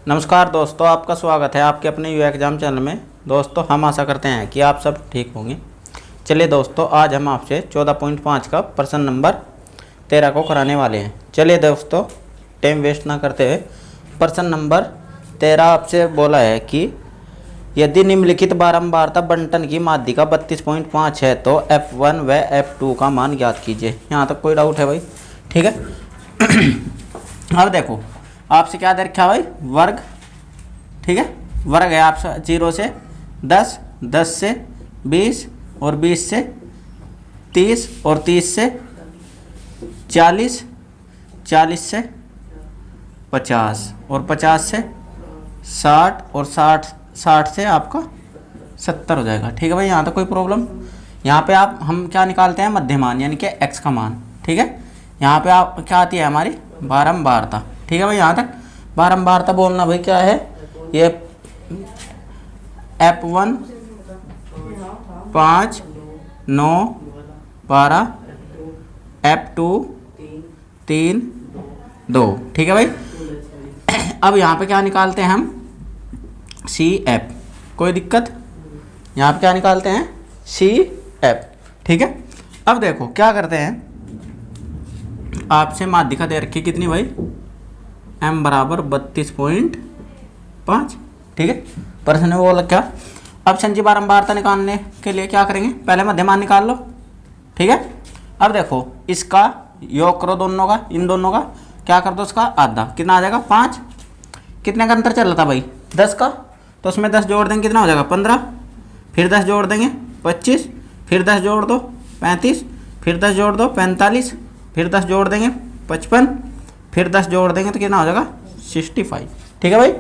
नमस्कार दोस्तों, आपका स्वागत है आपके अपने यू एग्ज़ाम चैनल में। दोस्तों, हम आशा करते हैं कि आप सब ठीक होंगे। चलिए दोस्तों, आज हम आपसे 14.5 का प्रश्न नंबर 13 को कराने वाले हैं। चलिए दोस्तों, टाइम वेस्ट ना करते हुए प्रश्न नंबर 13 आपसे बोला है कि यदि निम्नलिखित बारंबारता बंटन की माध्यिका 32.5 है तो F1 व F2 का मान ज्ञात कीजिए। यहाँ तक कोई डाउट है भाई? ठीक है। अब देखो, आपसे क्या दे रखा है भाई? वर्ग। ठीक है, वर्ग है आपसे 0 से 10, 10 से 20 और 20 से 30 और 30 से 40, 40 से 50 और 50 से 60 और 60 से आपका 70 हो जाएगा। ठीक है भाई, यहाँ तक कोई प्रॉब्लम? यहाँ पे हम क्या निकालते हैं? मध्यमान, यानी कि x का मान। ठीक है, यहाँ पे आप क्या आती है हमारी? बारंबारता। ठीक है भाई, यहाँ तक बारंबारता बोलना भाई क्या है? ये F1 5, 9, 12, F2 3, 2। ठीक है भाई। अब यहाँ पे क्या निकालते हैं हम? CF। कोई दिक्कत? यहाँ पे क्या निकालते हैं? CF। ठीक है, अब देखो क्या करते हैं। आपसे माध्यिका दे रखी कितनी भाई? m बराबर 32.5। ठीक है, प्रश्न में बोला क्या? अब संजीव बारंबारता निकालने के लिए क्या करेंगे? पहले मध्यमान निकाल लो। ठीक है, अब देखो इसका योग करो दोनों का, इन दोनों का क्या कर दो? उसका आधा। कितना आ जाएगा? 5। कितने का अंतर चल रहा था भाई? 10 का। तो उसमें 10 जोड़ देंगे, कितना हो जाएगा? 15। फिर 10 जोड़ देंगे 25, फिर 10 जोड़ दो 35, फिर 10 जोड़ दो 45, फिर 10 जोड़ देंगे 55, फिर 10 जोड़ देंगे तो कितना हो जाएगा? 65। ठीक है भाई।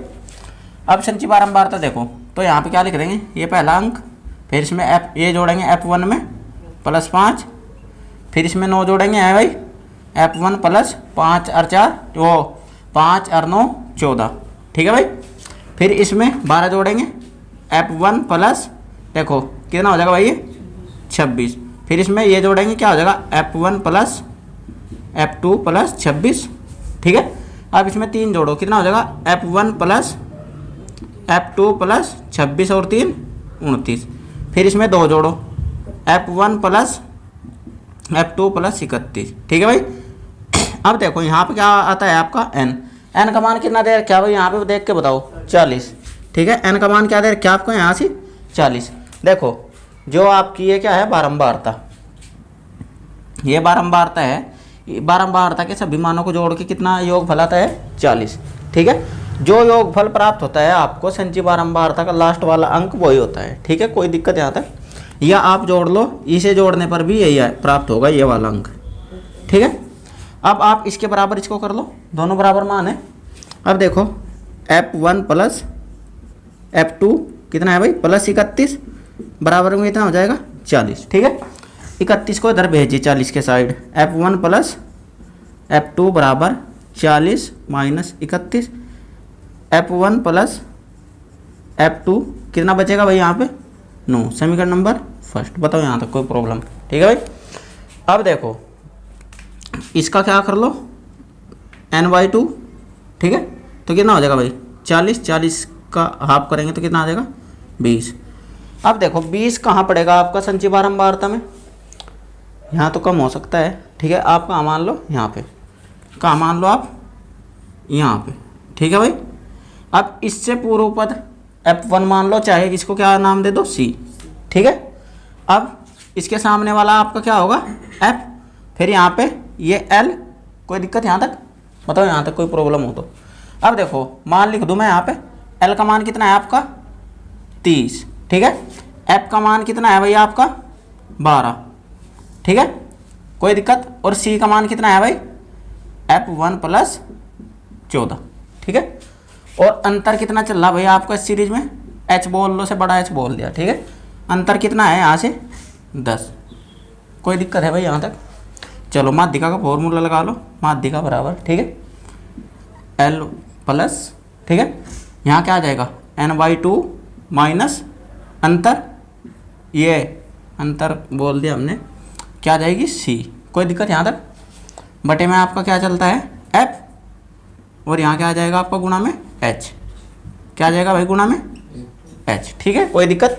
अब संची बारंबारता देखो, तो यहाँ पे क्या लिख देंगे? ये पहला अंक, फिर इसमें ये जोड़ेंगे F1 में +5, फिर इसमें 9 जोड़ेंगे है भाई F1 प्लस 5 और 4 वो 5 और 9 14। ठीक है भाई। फिर इसमें 12 जोड़ेंगे F1 प्लस, देखो कितना हो जाएगा भाई? ये 26। फिर इसमें ये जोड़ेंगे, क्या हो जाएगा? F1 plus F2 plus 26। ठीक है, अब इसमें 3 जोड़ो, कितना हो जाएगा? F1 प्लस F2 प्लस 26 और 3 29। फिर इसमें 2 जोड़ो, F1 प्लस F2 प्लस 31। ठीक है भाई। अब देखो यहाँ पे क्या आता है आपका? n का मान कितना दे रखा है भाई? यहाँ पे देख के बताओ। 40। ठीक है, n का मान क्या दे रखा है आपको? यहाँ से 40। देखो जो आपकी ये क्या है? बारंबारता। ये बारंबारता है। बारंबारता के सभी मानों को जोड़ के कितना योगफल आता है? 40। ठीक है, जो योगफल प्राप्त होता है आपको संचयी बारंबारता का लास्ट वाला अंक वही होता है। ठीक है, कोई दिक्कत यहाँ तक? या आप जोड़ लो, इसे जोड़ने पर भी यही प्राप्त होगा, ये वाला अंक। ठीक है, अब आप इसके बराबर इसको कर लो, दोनों बराबर मान है। अब देखो F1 प्लस F2 कितना है भाई? प्लस 31 बराबर में कितना हो जाएगा? 40। ठीक है, 31 को इधर भेजिए 40 के साइड। F1 प्लस F2 बराबर 40 माइनस 31। F1 प्लस F2 कितना बचेगा भाई? यहाँ पे 9। समीकरण नंबर फर्स्ट। बताओ यहाँ तक कोई प्रॉब्लम? ठीक है भाई। अब देखो इसका क्या कर लो? n/2। ठीक है, तो कितना हो जाएगा भाई? 40 का हाफ करेंगे तो कितना आ जाएगा? 20। अब देखो 20 कहाँ पड़ेगा आपका संचयी बारंबारता में? यहाँ तो कम हो सकता है। ठीक है, आप कहाँ मान लो? यहाँ पे। कहाँ मान लो आप? यहाँ पे। ठीक है भाई। अब इससे पूर्व पद F1 मान लो, चाहे इसको क्या नाम दे दो? C। ठीक है, अब इसके सामने वाला आपका क्या होगा? F। फिर यहाँ पे ये L। कोई दिक्कत यहाँ तक? बताओ यहाँ तक कोई प्रॉब्लम हो तो? अब देखो मान लिख दूँ मैं यहाँ पे। L का मान कितना है आपका? 30। ठीक है, F का मान कितना है भाई आपका? 12। ठीक है, कोई दिक्कत? और C का मान कितना है भाई? F1 plus 14। ठीक है, और अंतर कितना चल रहा भाई आपका इस सीरीज में? H बोल लो से बड़ा H बोल दिया। ठीक है, अंतर कितना है यहाँ से? 10। कोई दिक्कत है भाई यहाँ तक? चलो माध्यिका का फॉर्मूला लगा लो। माध्यिका बराबर, ठीक है, L प्लस, ठीक है, यहाँ क्या आ जाएगा? n/2 माइनस अंतर, ये अंतर बोल दिया हमने, क्या आ जाएगी? C। कोई दिक्कत यहाँ तक? बटे में आपका क्या चलता है? F, और यहाँ क्या आ जाएगा आपका? गुणा में H। क्या आ जाएगा भाई गुणा में h। ठीक है, कोई दिक्कत।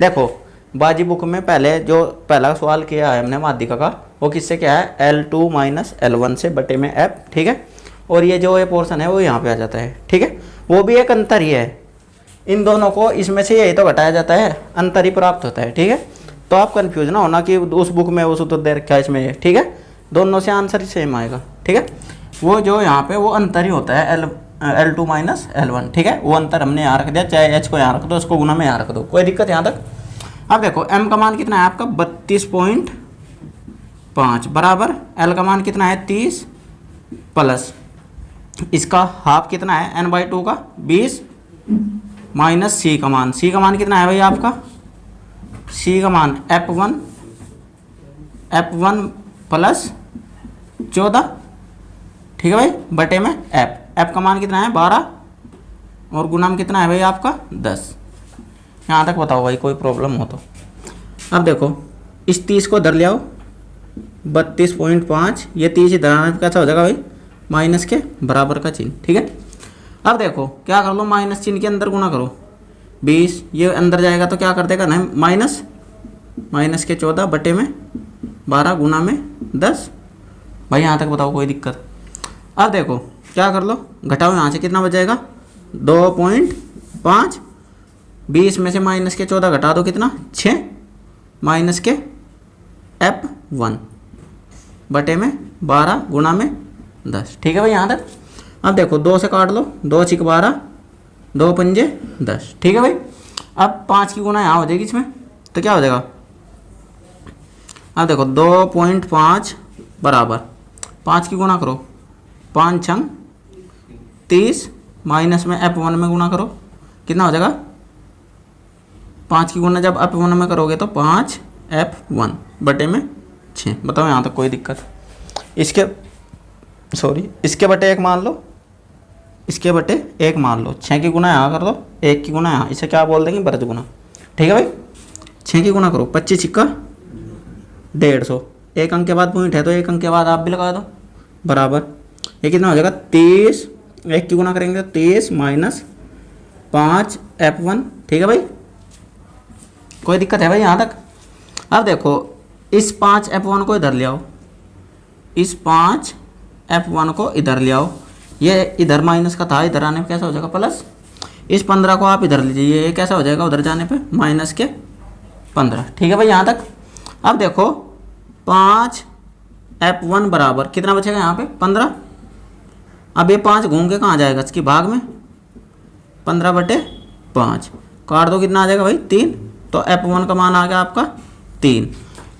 देखो बाजी बुक में पहले जो पहला सवाल किया है हमने माध्यिका का, वो किससे क्या है, L2 माइनस L1 से बटे में f। ठीक है, और ये जो ये पोर्शन है वो यहाँ पे आ जाता है। ठीक है, वो भी एक अंतर ही है, इन दोनों को इसमें से यही तो घटाया जाता है, अंतर ही प्राप्त होता है। ठीक है, तो आप कंफ्यूज ना होना कि उस बुक में वो सूत्र दे रखा है इसमें ये। ठीक है, दोनों से आंसर सेम आएगा। ठीक है, वो जो यहाँ पे वो अंतर ही होता है L2 माइनस L1। ठीक है, वो अंतर हमने यहाँ रख दिया, चाहे h को यहाँ रख दो, उसको गुना में यहाँ रख दो, कोई दिक्कत यहाँ तक। अब देखो m का मान कितना है आपका 32.5 बराबर l का मान कितना है 30 प्लस इसका हाफ कितना है n/2 का 20 माइनस c का मान कितना है भाई आपका, c का मान f1 प्लस 14। ठीक है भाई, बटे में f का मान कितना है 12 और गुना में कितना है भाई आपका 10। यहाँ तक बताओ भाई, कोई प्रॉब्लम हो तो। अब देखो इस 30 को इधर ले आओ, 32.5, ये 30 इधर आने पर कैसा हो जाएगा भाई, माइनस के बराबर का चिन्ह। ठीक है, अब देखो क्या कर लो, माइनस चिन्ह के अंदर गुना करो 20, ये अंदर जाएगा तो क्या कर देगा ना माइनस के 14 बटे में 12 गुना में 10। भाई यहाँ तक बताओ, कोई दिक्कत। अब देखो क्या कर लो, घटाओ यहाँ से, कितना बच जाएगा 2.5, 20 में से माइनस के 14 घटा दो, कितना 6 माइनस के f1 बटे में 12 गुना में 10। ठीक है भाई यहाँ तक। अब देखो 2 से काट लो, 2 छिक 12, 2 पंजे 10। ठीक है भाई, अब 5 की गुना यहाँ हो जाएगी इसमें, तो क्या हो जाएगा, अब देखो 2.5 बराबर 5 की गुना करो, 5 छंग 30 माइनस में f1 में गुना करो, कितना हो जाएगा 5 की गुना जब f1 में करोगे तो 5f1 बटे में 6। बताओ यहाँ तक कोई दिक्कत। इसके बटे 1 मान लो, इसके बटे 1 मान लो, 6 की गुना यहाँ कर दो, 1 की गुना यहाँ, इसे क्या बोल देंगे बरज गुना। ठीक है भाई, 6 की गुना करो, 25 छिक्का 150, 1 अंक के बाद पॉइंट है तो 1 अंक के बाद आप भी लगा दो, बराबर ये कितना हो जाएगा 30, 1 की गुना करेंगे तो 30 माइनस 5f1। ठीक है भाई, कोई दिक्कत है भाई यहाँ तक। अब देखो इस 5f1 को इधर ले आओ, इस 5f1 को इधर ले आओ, ये इधर माइनस का था, इधर आने पे कैसा हो जाएगा प्लस। इस 15 को आप इधर लीजिए, ये कैसा हो जाएगा उधर जाने पे माइनस के 15। ठीक है भाई यहाँ तक। अब देखो 5f1 बराबर कितना बचेगा यहाँ पे 15। अब ये 5 घूम के कहाँ जाएगा, इसकी भाग में 15 बटे 5 काट दो, कितना आ जाएगा भाई 3। तो f1 का मान आ गया आपका 3।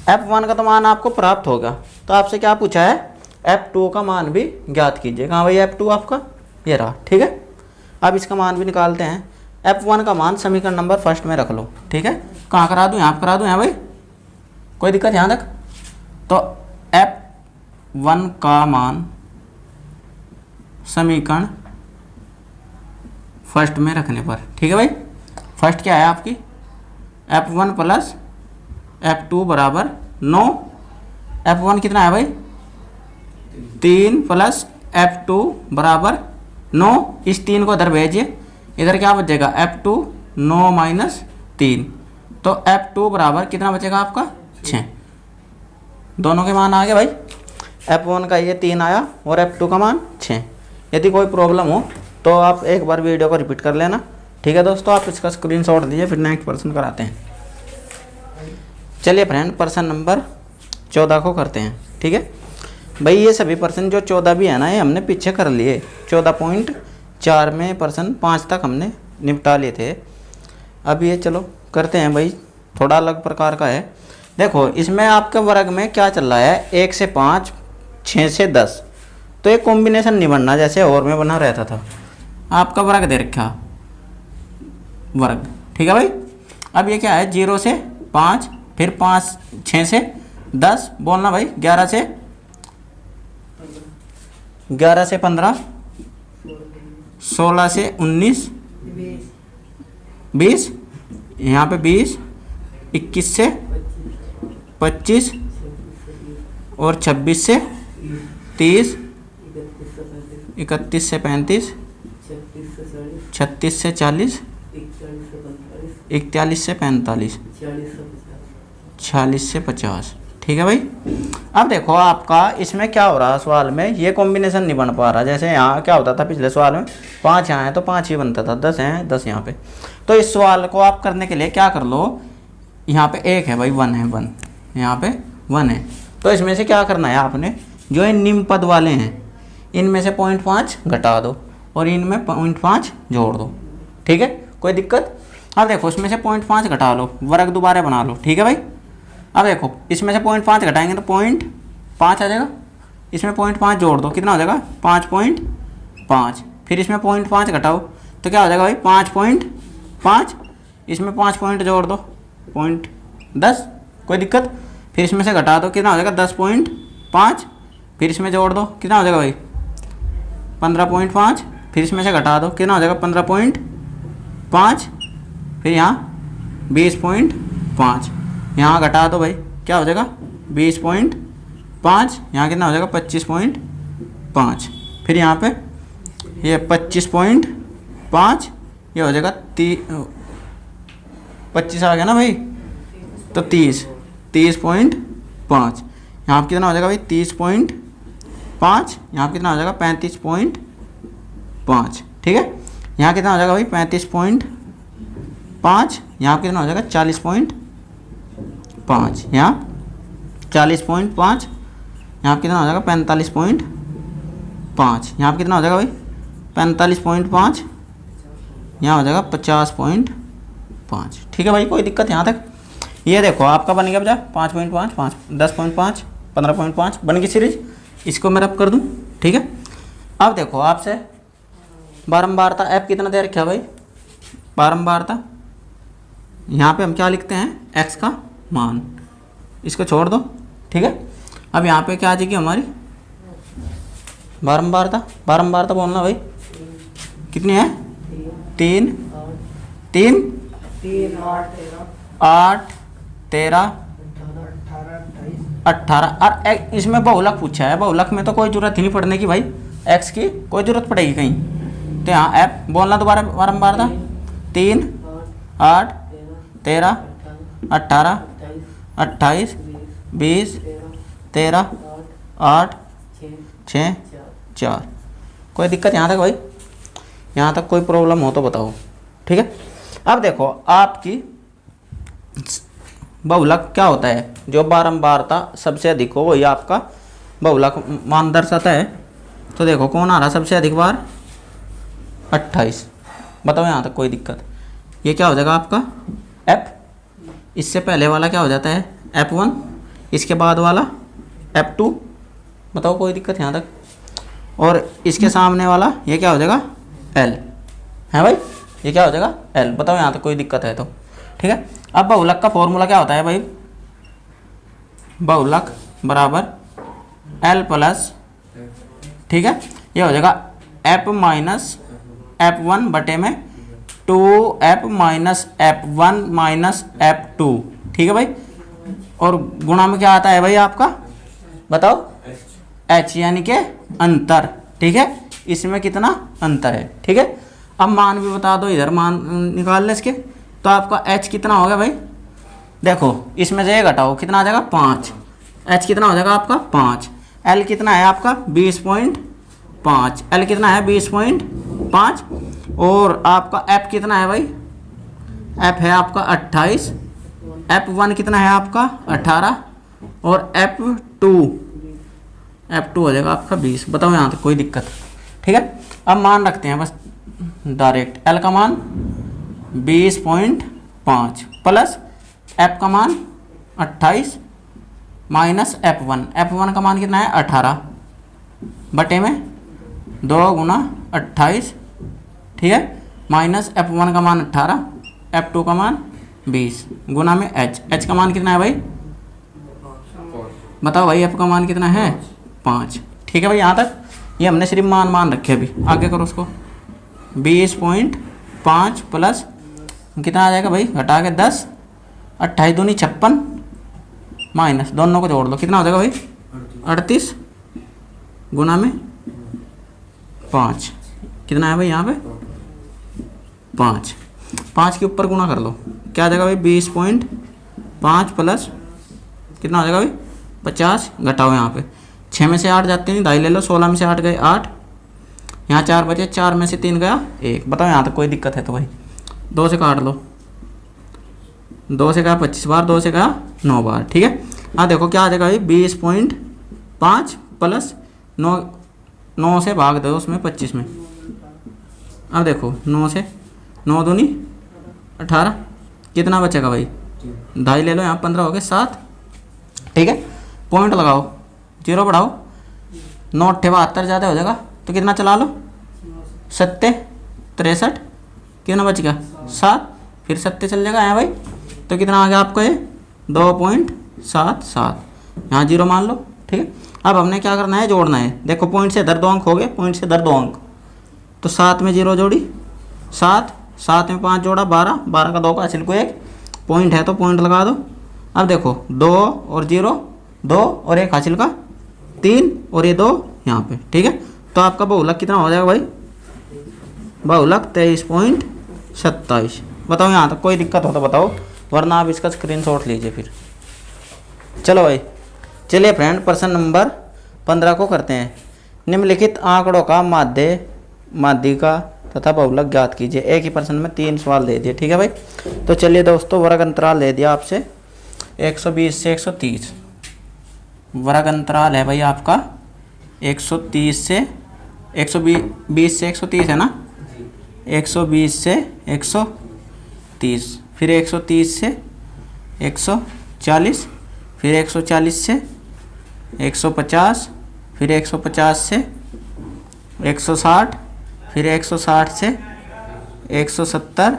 f1 का तो मान आपको प्राप्त होगा, तो आपसे क्या पूछा है f2 का मान भी ज्ञात कीजिए। कहाँ भाई f2 आपका ये रहा। ठीक है, अब इसका मान भी निकालते हैं। f1 का मान समीकरण नंबर फर्स्ट में रख लो। ठीक है, कहाँ करा दूँ, यहाँ करा दूँ, यहाँ भाई कोई दिक्कत यहाँ तक। तो f1 का मान समीकरण फर्स्ट में रखने पर, ठीक है भाई, फर्स्ट क्या है आपकी f1 प्लस f2 बराबर 9। f1 कितना है भाई 3 प्लस f2 बराबर 9। इस 3 को इधर भेजिए, इधर क्या बचेगा f2 9 माइनस 3, तो f2 बराबर कितना बचेगा आपका 6। दोनों के मान आ गए भाई, f1 का ये 3 आया और f2 का मान 6। यदि कोई प्रॉब्लम हो तो आप एक बार वीडियो को रिपीट कर लेना। ठीक है दोस्तों, आप इसका स्क्रीनशॉट दीजिए, फिर नेक्स्ट पर्सन कराते हैं। चलिए फ्रेंड, पर्सन नंबर 14 को करते हैं। ठीक है भाई, ये सभी पर्सन जो 14 भी है ना, ये हमने पीछे कर लिए। 14.4 में पर्सन 5 तक हमने निपटा लिए थे। अब ये चलो करते हैं भाई, थोड़ा अलग प्रकार का है। देखो इसमें आपके वर्ग में क्या चल रहा है, 1 से 5, 6 से 10, तो एक कॉम्बिनेशन नहीं बनना जैसे और में बना रहता था। आपका वर्ग दे रखा वर्ग। ठीक है भाई, अब ये क्या है 0 से 5, फिर 5 6 से 10, बोलना भाई 11 से 15, 16 से 19, 20, यहाँ पे 20, 21 से 25 और 26 से 30, 31 से 35, 36 से 40, 41 से 45, 46 से 50। ठीक है भाई। अब देखो आपका इसमें क्या हो रहा है, सवाल में ये कॉम्बिनेशन नहीं बन पा रहा। जैसे यहाँ क्या होता था पिछले सवाल में, 5 यहाँ है तो 5 ही बनता था, 10 हैं 10 यहाँ पे। तो इस सवाल को आप करने के लिए क्या कर लो, यहाँ पे 1 है भाई, 1 है, 1 यहाँ पे 1 है। तो इसमें से क्या करना है आपने, जो इन निम्न पद वाले हैं इनमें से 0.5 घटा दो और इनमें 0.5 जोड़ दो। ठीक है, कोई दिक्कत। अब देखो इसमें से 0.5 घटा लो, वर्ग दोबारा बना लो। ठीक है भाई। अब देखो इसमें से 0.5 घटाएंगे तो 0.5 आ जाएगा, इसमें 0.5 जोड़ दो, कितना हो जाएगा 5.5। फिर इसमें 0.5 घटाओ तो क्या हो जाएगा भाई 5.5, इसमें 5 पॉइंट जोड़ दो 0.10, कोई दिक्कत। फिर इसमें से घटा दो, कितना हो जाएगा 10.5, फिर इसमें जोड़ दो, कितना हो जाएगा भाई 15.5, फिर इसमें से घटा दो, कितना हो जाएगा 15.5, फिर यहाँ 20.5, यहाँ घटा दो भाई, क्या हो जाएगा 20.5, यहाँ कितना हो जाएगा 25.5, फिर यहाँ पे ये 25.5, ये हो जाएगा 25 आ गया ना भाई, तो 30.5, यहाँ पे कितना हो जाएगा भाई 30.5, यहाँ पे कितना हो जाएगा 35.5। ठीक है, यहाँ कितना हो जाएगा भाई 35.5, यहाँ पे कितना हो जाएगा 40.5, यहाँ 40.5, यहाँ पे कितना हो जाएगा 45.5, यहाँ पे कितना हो जाएगा भाई 45.5, यहाँ हो जाएगा 50.5। ठीक है भाई, कोई दिक्कत यहाँ तक। ये देखो आपका बन गया बजा 5.5, 5, 10.5, 15.5 बन गई सीरीज। इसको मैं रब कर दूँ। ठीक है, अब देखो आपसे बारंबारता ऐप कितना दे रखा है भाई, बारंबारता यहाँ पे हम क्या लिखते हैं x का मान, इसको छोड़ दो। ठीक है, अब यहाँ पे क्या आ जाएगी हमारी बारंबारता, बारंबारता बोलना भाई कितनी है 3 3 8 13 18। और इसमें बहुलक पूछा है, बहुलक में तो कोई जरूरत ही नहीं पड़ने की भाई, x की कोई जरूरत पड़ेगी कहीं। तो यहाँ ऐप बोलना दोबारा बारंबारता 3 8 13 18 28 20 13 8 6 4। कोई दिक्कत यहाँ तक भाई, यहाँ तक कोई प्रॉब्लम हो तो बताओ। ठीक है, अब देखो आपकी बहुलक क्या होता है, जो बारंबारता सबसे अधिक हो वही आपका बहुलक मान दर्शाता है। तो देखो कौन आ रहा सबसे अधिक बार 28, बताओ यहाँ तक कोई दिक्कत। ये क्या हो जाएगा आपका f, इससे पहले वाला क्या हो जाता है f1, इसके बाद वाला f2, बताओ कोई दिक्कत यहाँ तक। और इसके सामने वाला ये क्या हो जाएगा l है भाई, ये क्या हो जाएगा l, बताओ यहाँ तक कोई दिक्कत है तो। ठीक है, अब बहुलक का फॉर्मूला क्या होता है भाई, बहुलक बराबर l प्लस, ठीक है, ये हो जाएगा f माइनस f1 बटे में 2f minus f1 minus f2। ठीक है भाई, और गुणा में क्या आता है भाई आपका, बताओ h यानी के अंतर। ठीक है, इसमें कितना अंतर है। ठीक है, अब मान भी बता दो, इधर मान निकाल ले इसके, तो आपका h कितना होगा भाई, देखो इसमें से ये घटाओ कितना आ जाएगा 5, h कितना हो जाएगा आपका 5, l कितना है आपका 20.5, l कितना है 20.5, और आपका f कितना है भाई, f है आपका 28, f1 कितना है आपका 18, और f2 हो जाएगा आपका 20। बताओ यहाँ तक कोई दिक्कत। ठीक है, अब मान रखते हैं बस डायरेक्ट, l का मान 20.5 प्लस f का मान 28 माइनस f1 का मान कितना है 18 बटे में 2 गुना 28। ठीक है, माइनस f1 का मान 18, f2 का मान 20 गुना में h का मान कितना है भाई, बताओ भाई f का मान कितना है 5। ठीक है भाई, यहाँ तक ये हमने सिर्फ मान रखे। अभी आगे करो उसको, 20.5 प्लस कितना आ जाएगा भाई, घटा के 10, 28 दूनी 56, माइनस दोनों को जोड़ दो, कितना हो जाएगा भाई 38 गुना में 5, कितना है भाई यहाँ पे 5, 5 के ऊपर गुना कर लो, क्या आ जाएगा भाई 20.5 प्लस कितना हो जाएगा भाई 50, घटाओ यहाँ पे 6 में से 8 जाते नहीं, 2.5 ले लो, 16 में से 8 गए 8, यहाँ 4 बचे, 4 में से 3 गया 1। बताओ यहाँ तक कोई दिक्कत है तो भाई 2 से काट लो, 2 से गया 25 बार, 2 से गया 9 बार, ठीक है। हाँ देखो क्या आ जाएगा भाई 20.5 प्लस 9 से भाग दो उसमें 25 में। अब देखो 9 से 9 दूनी 18, कितना बचेगा भाई 2.5 ले लो, यहाँ 15 हो गए 7, ठीक है। पॉइंट लगाओ, 0 बढ़ाओ, 9 72 ज़्यादा हो जाएगा तो कितना चला लो 7 63, कितना बच गया 7, फिर 7 चल जाएगा यहाँ भाई, तो कितना आ गया आपको ये 2.77, यहाँ 0 मान लो, ठीक है। अब हमने क्या करना है, जोड़ना है। देखो पॉइंट से इधर 2 अंक हो गए, पॉइंट से इधर 2 अंक, तो 7 में 0 जोड़ी 7, 7 में 5 जोड़ा 12, 12 का 2 का हासिल को 1, पॉइंट है तो पॉइंट लगा दो। अब देखो 2 और 0 2 और 1 हासिल का 3 और ये 2 यहाँ पे, ठीक है। तो आपका बहुलक कितना हो जाएगा भाई, बहुलक 23.27। बताओ यहाँ तक कोई दिक्कत हो तो बताओ, वरना आप इसका स्क्रीनशॉट लीजिए फिर। चलो भाई, चलिए फ्रेंड प्रश्न नंबर 15 को करते हैं। निम्नलिखित आंकड़ों का माध्यिका तथा बहुलक ज्ञात कीजिए। एक ही प्रश्न में 3 सवाल दे दिए, ठीक है भाई। तो चलिए दोस्तों, वर्ग अंतराल दे दिया आपसे 120 से 130, वर्ग अंतराल है भाई आपका 130 से 120 से 130 है ना, 120 से 130, फिर 130 से 140, फिर 140 से 150, फिर 150 से 160, फिर 160 से 170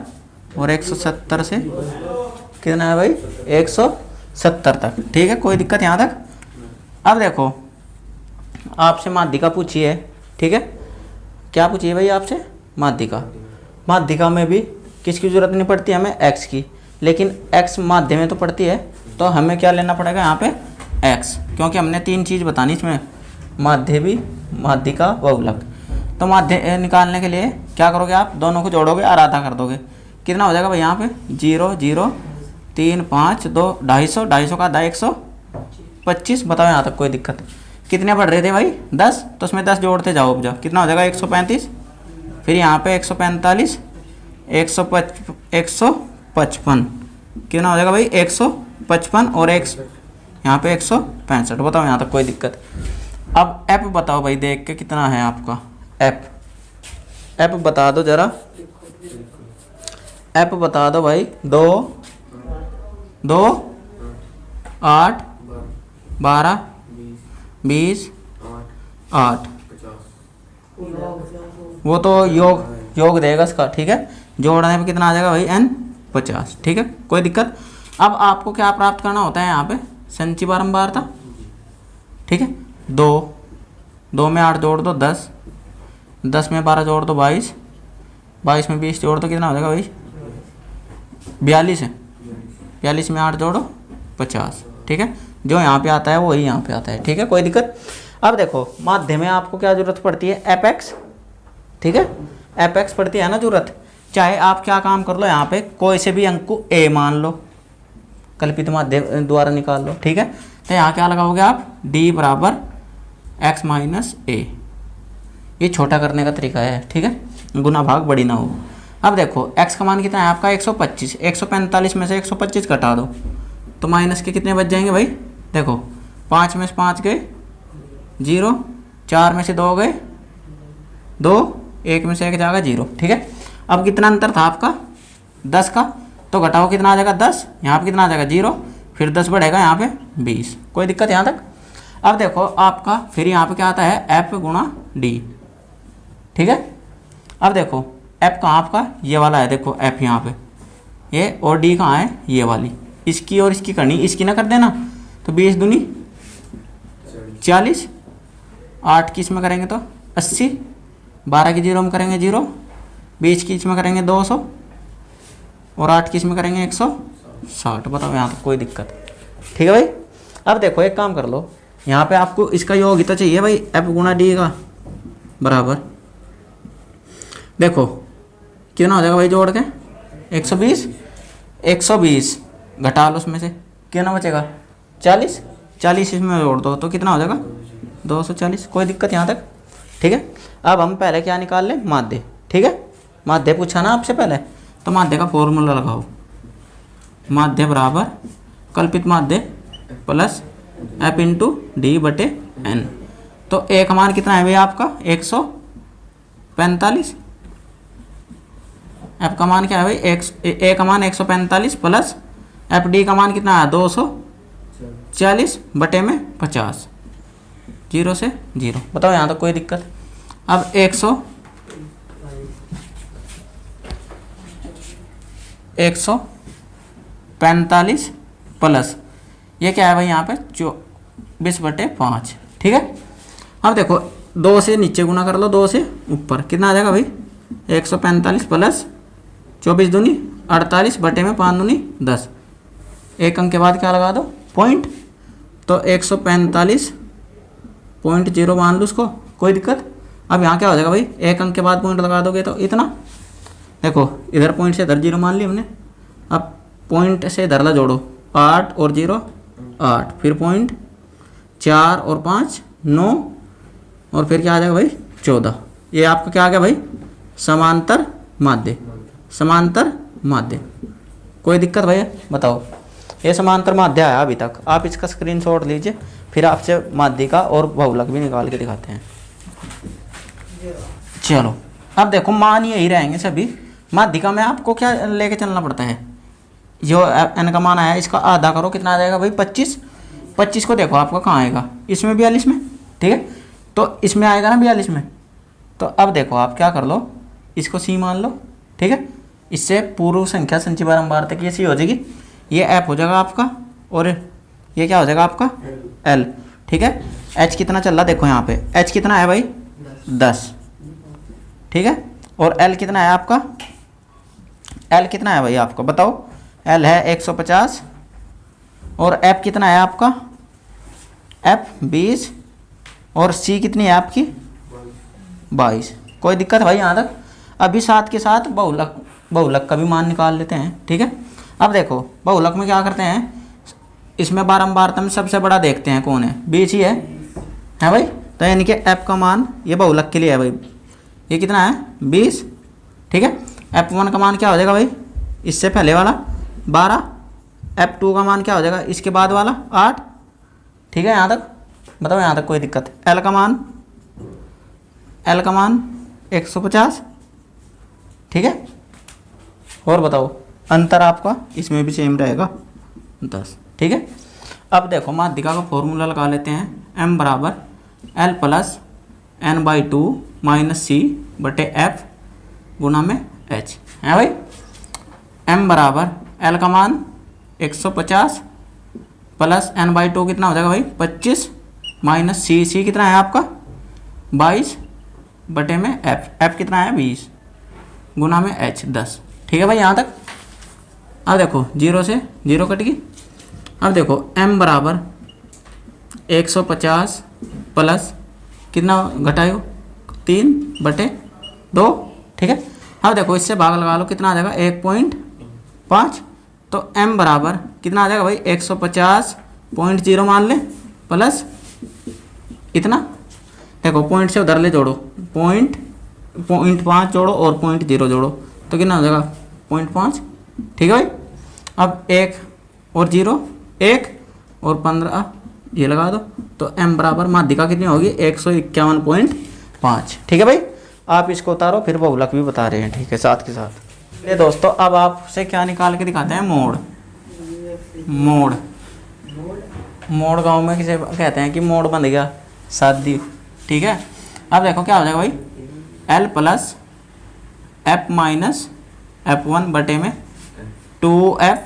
और 170 से कितना है भाई 170 तक, ठीक है। कोई दिक्कत यहाँ तक। अब देखो आपसे माध्यिका पूछी है, ठीक है। क्या पूछी है भाई आपसे, माध्यिका। माध्यिका में भी किसकी ज़रूरत नहीं पड़ती हमें, x की, लेकिन x माध्य में तो पड़ती है, तो हमें क्या लेना पड़ेगा यहाँ पे x, क्योंकि हमने 3 चीज़ बतानी इसमें, माध्य भी, माध्यिका, बहुलक। तो माध्य निकालने के लिए क्या करोगे आप, दोनों को जोड़ोगे और आधा कर दोगे, कितना हो जाएगा भाई यहाँ पे 0 0 3 5 2 250, 250 का आधा 125। बताओ यहाँ तक कोई दिक्कत, कितने बढ़ रहे थे भाई 10, तो उसमें 10 जोड़ते जाओ, अब जाओ कितना हो जाएगा 135, फिर यहाँ पे 145 155, कितना हो जाएगा भाई 155 और एक यहाँ पे 165। बताओ यहाँ तक कोई दिक्कत। अब एप बताओ भाई, देख के कितना है आपका एप बता दो जरा, एप बता दो भाई 2 2 8 12 20 8, वो तो योग देगा इसका, ठीक है। जोड़ने पे कितना आ जाएगा भाई n 50, ठीक है। कोई दिक्कत। अब आपको क्या प्राप्त करना होता है यहाँ पे, संचयी बारंबारता, ठीक है। 2 में 8 जोड़ दो 10, 10 में 12 जोड़ दो 22, 22 में 20 जोड़ दो कितना हो जाएगा भाई 42 है, 42 में 8 जोड़ो 50, ठीक है। जो यहाँ पे आता है वही यहाँ पे आता है, ठीक है। कोई दिक्कत। अब देखो माध्य में आपको क्या जरूरत पड़ती है, एपेक्स, ठीक है। एपेक्स पड़ती है ना जरूरत, चाहे आप क्या काम कर लो, यहाँ पे कोई से भी अंक को a मान लो, कल्पित माध्य द्वारा निकाल लो, ठीक है। तो यहाँ क्या लगाओगे आप, d बराबर x माइनस a, ये छोटा करने का तरीका है, ठीक है, गुना भाग बड़ी ना हो। अब देखो x का मान कितना है आपका 125, 145 में से 125 घटा दो तो माइनस के कितने बच जाएंगे भाई, देखो 5 में से 5 गए 0, 4 में से 2 गए 2, 1 में से 1 जाएगा 0, ठीक है। अब कितना अंतर था आपका 10 का, तो घटाओ कितना आ जाएगा 10, यहाँ पे कितना आ जाएगा 0, फिर 10 बढ़ेगा यहाँ पे 20। कोई दिक्कत यहाँ तक। अब देखो आपका फिर यहाँ पे क्या आता है f गुणा d, ठीक है। अब देखो f कहाँ आपका ये वाला है, देखो f यहाँ पे ये, और d कहाँ है ये वाली, इसकी और इसकी करनी, इसकी ना कर देना, तो 20 दूनी 40, 8 की इसमें करेंगे तो 80, 12 की 0 में करेंगे 0, 20 की इसमें करेंगे 200 और 8 की इसमें करेंगे 160। बताओ यहाँ तक कोई दिक्कत, ठीक है भाई। अब देखो एक काम कर लो, यहाँ पे आपको इसका योग ही तो चाहिए भाई, f गुणा d का बराबर, देखो कितना हो जाएगा भाई जोड़ के 120, 120 घटा लो उसमें से, कितना बचेगा 40, 40 इसमें जोड़ दो तो कितना हो जाएगा 240। कोई दिक्कत यहाँ तक? ठीक है। अब हम पहले क्या निकाल लें, माध्य। ठीक है, माध्य पूछा ना आपसे पहले, तो माध्य का फॉर्मूला लगाओ। माध्य बराबर कल्पित माध्य प्लस एफ इंटू डी बटे एन। तो ए का मान कितना है भैया आपका 145, एफ का मान क्या है भाई ए का मान 145 प्लस एफ डी का मान कितना है 240 बटे में 50, 0 से 0। बताओ यहाँ तक कोई दिक्कत? अब 145 प्लस ये क्या है भाई यहाँ पे 24/5। ठीक है। अब देखो 2 से नीचे गुना कर लो, 2 से ऊपर, कितना आ जाएगा भाई 145 प्लस 24 दूनी 48 बटे में 5 दूनी 10। एक अंक के बाद क्या लगा दो पॉइंट, तो 145.0 मान लो उसको, कोई दिक्कत? अब यहाँ क्या हो जाएगा भाई, एक अंक के बाद पॉइंट लगा दोगे तो इतना। देखो इधर पॉइंट से इधर 0 मान ली हमने, अब पॉइंट से इधर ला जोड़ो, 8 और 0 8, फिर पॉइंट 4 और 5 9, और फिर क्या आ जाएगा भाई 14। ये आपका क्या आ गया भाई समांतर माध्य, समांतर माध्य। कोई दिक्कत भैया? बताओ। ये समांतर माध्य आया अभी तक, आप इसका स्क्रीनशॉट लीजिए, फिर आपसे माध्य का और बहुलक भी निकाल के दिखाते हैं। चलो अब देखो मान यही रहेंगे सभी। माध्य का में आपको क्या लेके चलना पड़ता है, जो एन का मान आया इसका आधा करो, कितना आ जाएगा भाई 25। 25 को देखो आपका कहाँ आएगा, इसमें 42 में। ठीक है, तो इसमें आएगा ना 42 में। तो अब देखो आप क्या कर लो, इसको सी मान लो। ठीक है, इससे पूर्व संख्या संचय बारंबार तक ये सी हो जाएगी, ये एफ हो जाएगा आपका, और ये क्या हो जाएगा आपका एल। ठीक है, एच कितना चल रहा देखो यहाँ पे, एच कितना है भाई 10। ठीक है, और एल कितना है आपका, एल कितना है भाई आपका बताओ, एल है 150, और एफ कितना है आपका एफ 20, और सी कितनी है आपकी 22। कोई दिक्कत भाई यहाँ तक? अभी साथ के साथ बहुलक का भी मान निकाल लेते हैं। ठीक है, अब देखो बहुलक में क्या करते हैं, इसमें बारंबारता में सबसे बड़ा देखते हैं कौन है, 20 ही है भाई। तो यानी कि एफ का मान ये बहुलक के लिए है भाई, ये कितना है 20। ठीक है, F1 का मान क्या हो जाएगा भाई, इससे पहले वाला 12, F2 का मान क्या हो जाएगा इसके बाद वाला 8। ठीक है, यहाँ तक बताओ, यहाँ तक कोई दिक्कत? एल का मान 150। ठीक है, और बताओ अंतर आपका इसमें भी सेम रहेगा 10। ठीक है, अब देखो माध्यिका का फॉर्मूला लगा लेते हैं, m बराबर L plus n/2 minus C बटे एफ गुना में h है भाई। m बराबर L का मान 150 प्लस n/2 कितना हो जाएगा भाई 25, माइनस सी कितना है आपका 22 बटे में f कितना है 20 गुना में h 10। ठीक है भाई यहाँ तक? अब देखो 0 से 0 कट गई। अब देखो m बराबर 150 प्लस कितना घटाओ 3/2। ठीक है, अब देखो इससे भाग लगा लो, कितना आ जाएगा 1.5। तो m बराबर कितना आ जाएगा भाई 150.0 मान ले, प्लस इतना, देखो पॉइंट से उधर ले जोड़ो, 0.5 जोड़ो और 0.0 जोड़ो, तो कितना हो जाएगा 0.5। ठीक है भाई, अब 1 और 0 1 और 15 ये लगा दो, तो m बराबर माध्यिका कितनी होगी 151.5। ठीक है भाई, आप इसको उतारो, फिर बहुलक भी बता रहे हैं। ठीक है, साथ के साथ ये दोस्तों अब आपसे क्या निकाल के दिखाते हैं, मोड़। मोड़ गांव में किसे कहते हैं कि मोड़ बन गया शादी। ठीक है, अब देखो क्या हो जाएगा भाई L plus F minus F1 बटे में 2F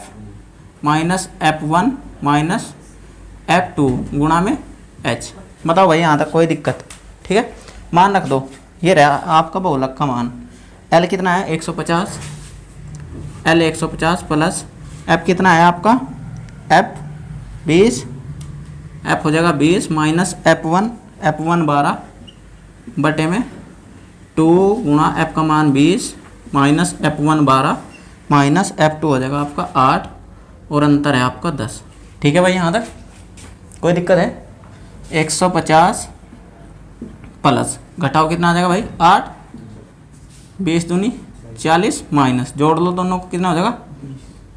minus F1 minus F2 गुणा में H। बताओ भाई यहाँ तक कोई दिक्कत? ठीक है, मान रख दो, ये रहा आपका बहुलक का मान। L कितना है 150, L 150 प्लस F कितना है आपका F 20, F हो जाएगा 20 माइनस F1 12 बटे में 2 गुणा F का मान 20 माइनस F1 12 माइनस F2 हो जाएगा आपका 8 और अंतर है आपका 10। ठीक है भाई, यहाँ तक कोई दिक्कत है? 150 प्लस घटाओ कितना आ जाएगा भाई 8, 20 दूनी 40 माइनस जोड़ लो दोनों को, कितना हो जाएगा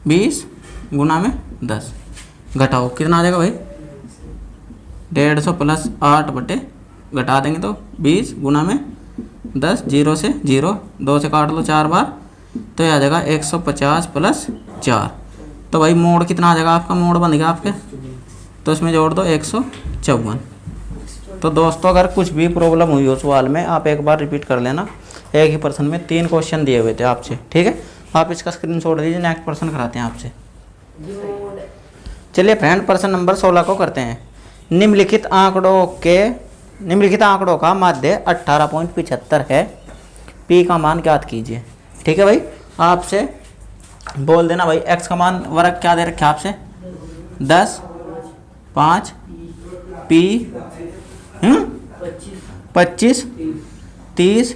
20 गुना में 10 घटाओ कितना आ जाएगा भाई 150 प्लस 8 बटे घटा देंगे तो 20 गुना में 10, 0 से 0, 2 से काट लो 4 बार, तो ये आ जाएगा 150 प्लस 4। तो भाई मोड़ कितना आ जाएगा आपका, मोड़ बन गया आपके, तो इसमें जोड़ दो 154। तो दोस्तों अगर कुछ भी प्रॉब्लम हुई हो सवाल में, आप एक बार रिपीट कर लेना। एक ही पर्सन में 3 क्वेश्चन दिए हुए थे आपसे, ठीक है। आप इसका स्क्रीनशॉट लीजिए, नेक्स्ट पर्सन कराते हैं आपसे। चलिए फ्रेंड, पर्सन नंबर 16 को करते हैं। निम्नलिखित आंकड़ों का माध्य 18.75 है, पी का मान ज्ञात कीजिए। ठीक है भाई, आपसे बोल देना भाई एक्स का मान वर्ग क्या दे रखे आपसे 10, 5, पी 25, 30,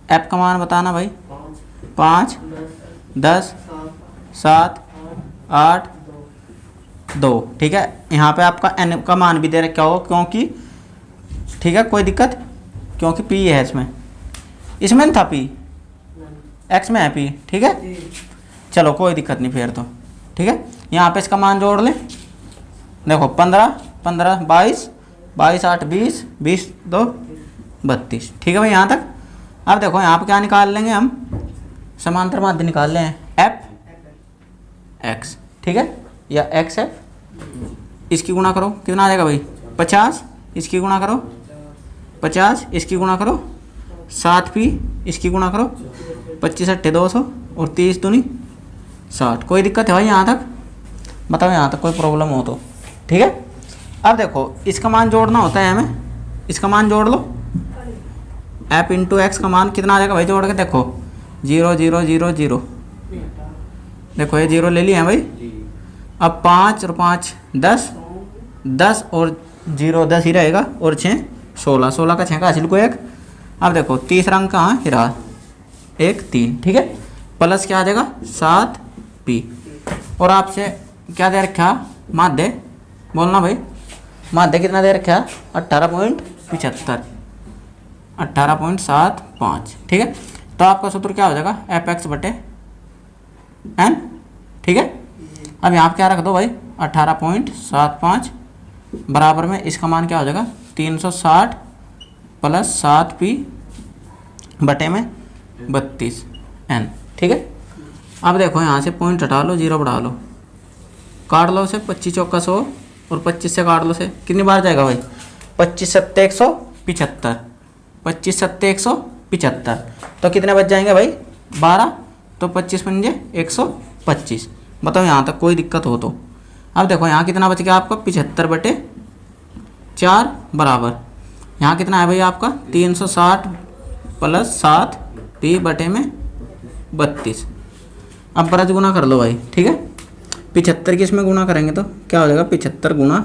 एफ का मान बताना भाई 5, 10, 7, 8, 2। ठीक है, यहाँ पे आपका एन का मान भी दे रखा हो, क्योंकि ठीक है कोई दिक्कत, क्योंकि पी है इसमें था पी, एक्स में है पी। ठीक है, चलो कोई दिक्कत नहीं फिर तो। ठीक है, यहाँ पे इसका मान जोड़ लें, देखो 15, 15, 22, 22, 8, 20, 20, 2, 32। ठीक है भाई, यहाँ तक। अब देखो यहाँ पे क्या निकाल लेंगे हम, समांतर माध्य निकाल लें एफ एक्स। ठीक है, या एक्स है, इसकी गुणा करो कितना आ जाएगा भाई 50, इसकी गुणा करो 50, इसकी गुणा करो 7 पी, इसकी गुणा करो 25 8 200 और 30 दूनी 60। कोई दिक्कत है भाई यहाँ तक? बताओ यहाँ तक कोई प्रॉब्लम हो तो। ठीक है, अब देखो इसका मान जोड़ना होता है हमें, इसका मान जोड़ लो, एफ इंटू एक्स का मान कितना आ जाएगा भाई जोड़ के देखो 0 0 0 0, देखो ये 0 ले लिया है भाई। अब 5 और 5 10, 10 और 0 10 ही रहेगा, और 6 16, 16 का 6 का हासिल को 1। अब देखो तीसरा अंक कहाँ है, रहा 1 3। ठीक है, प्लस क्या आ जाएगा 7 पी, और आपसे क्या दे रखा माध्य, बोलना भाई माध्य कितना दे रखा 18.75, 18.75। ठीक है, तो आपका सूत्र क्या हो जाएगा एफ एक्स बटे एन। ठीक है, अब यहाँ क्या रख दो भाई 18.75 बराबर में इसका मान क्या हो जाएगा 360 प्लस 7 पी बटे में 32 एन। ठीक है, अब देखो यहाँ से पॉइंट हटा लो, 0 बढ़ा लो, काट लो से 25 चौका 100 और 25 से काट लो से कितनी बार जाएगा भाई 25 7 175, 25 7 175, तो कितने बच जाएंगे भाई 12, तो 25 पंजे 125। बताओ यहाँ तक कोई दिक्कत हो तो। अब देखो यहाँ कितना बच गया आपका 75 बटे 4 बराबर, यहाँ कितना है भाई आपका 360 प्लस 7 पी बटे में 32। अब ब्रज गुना कर लो भाई। ठीक है, 75 की इसमें गुना करेंगे तो क्या हो जाएगा 75 गुना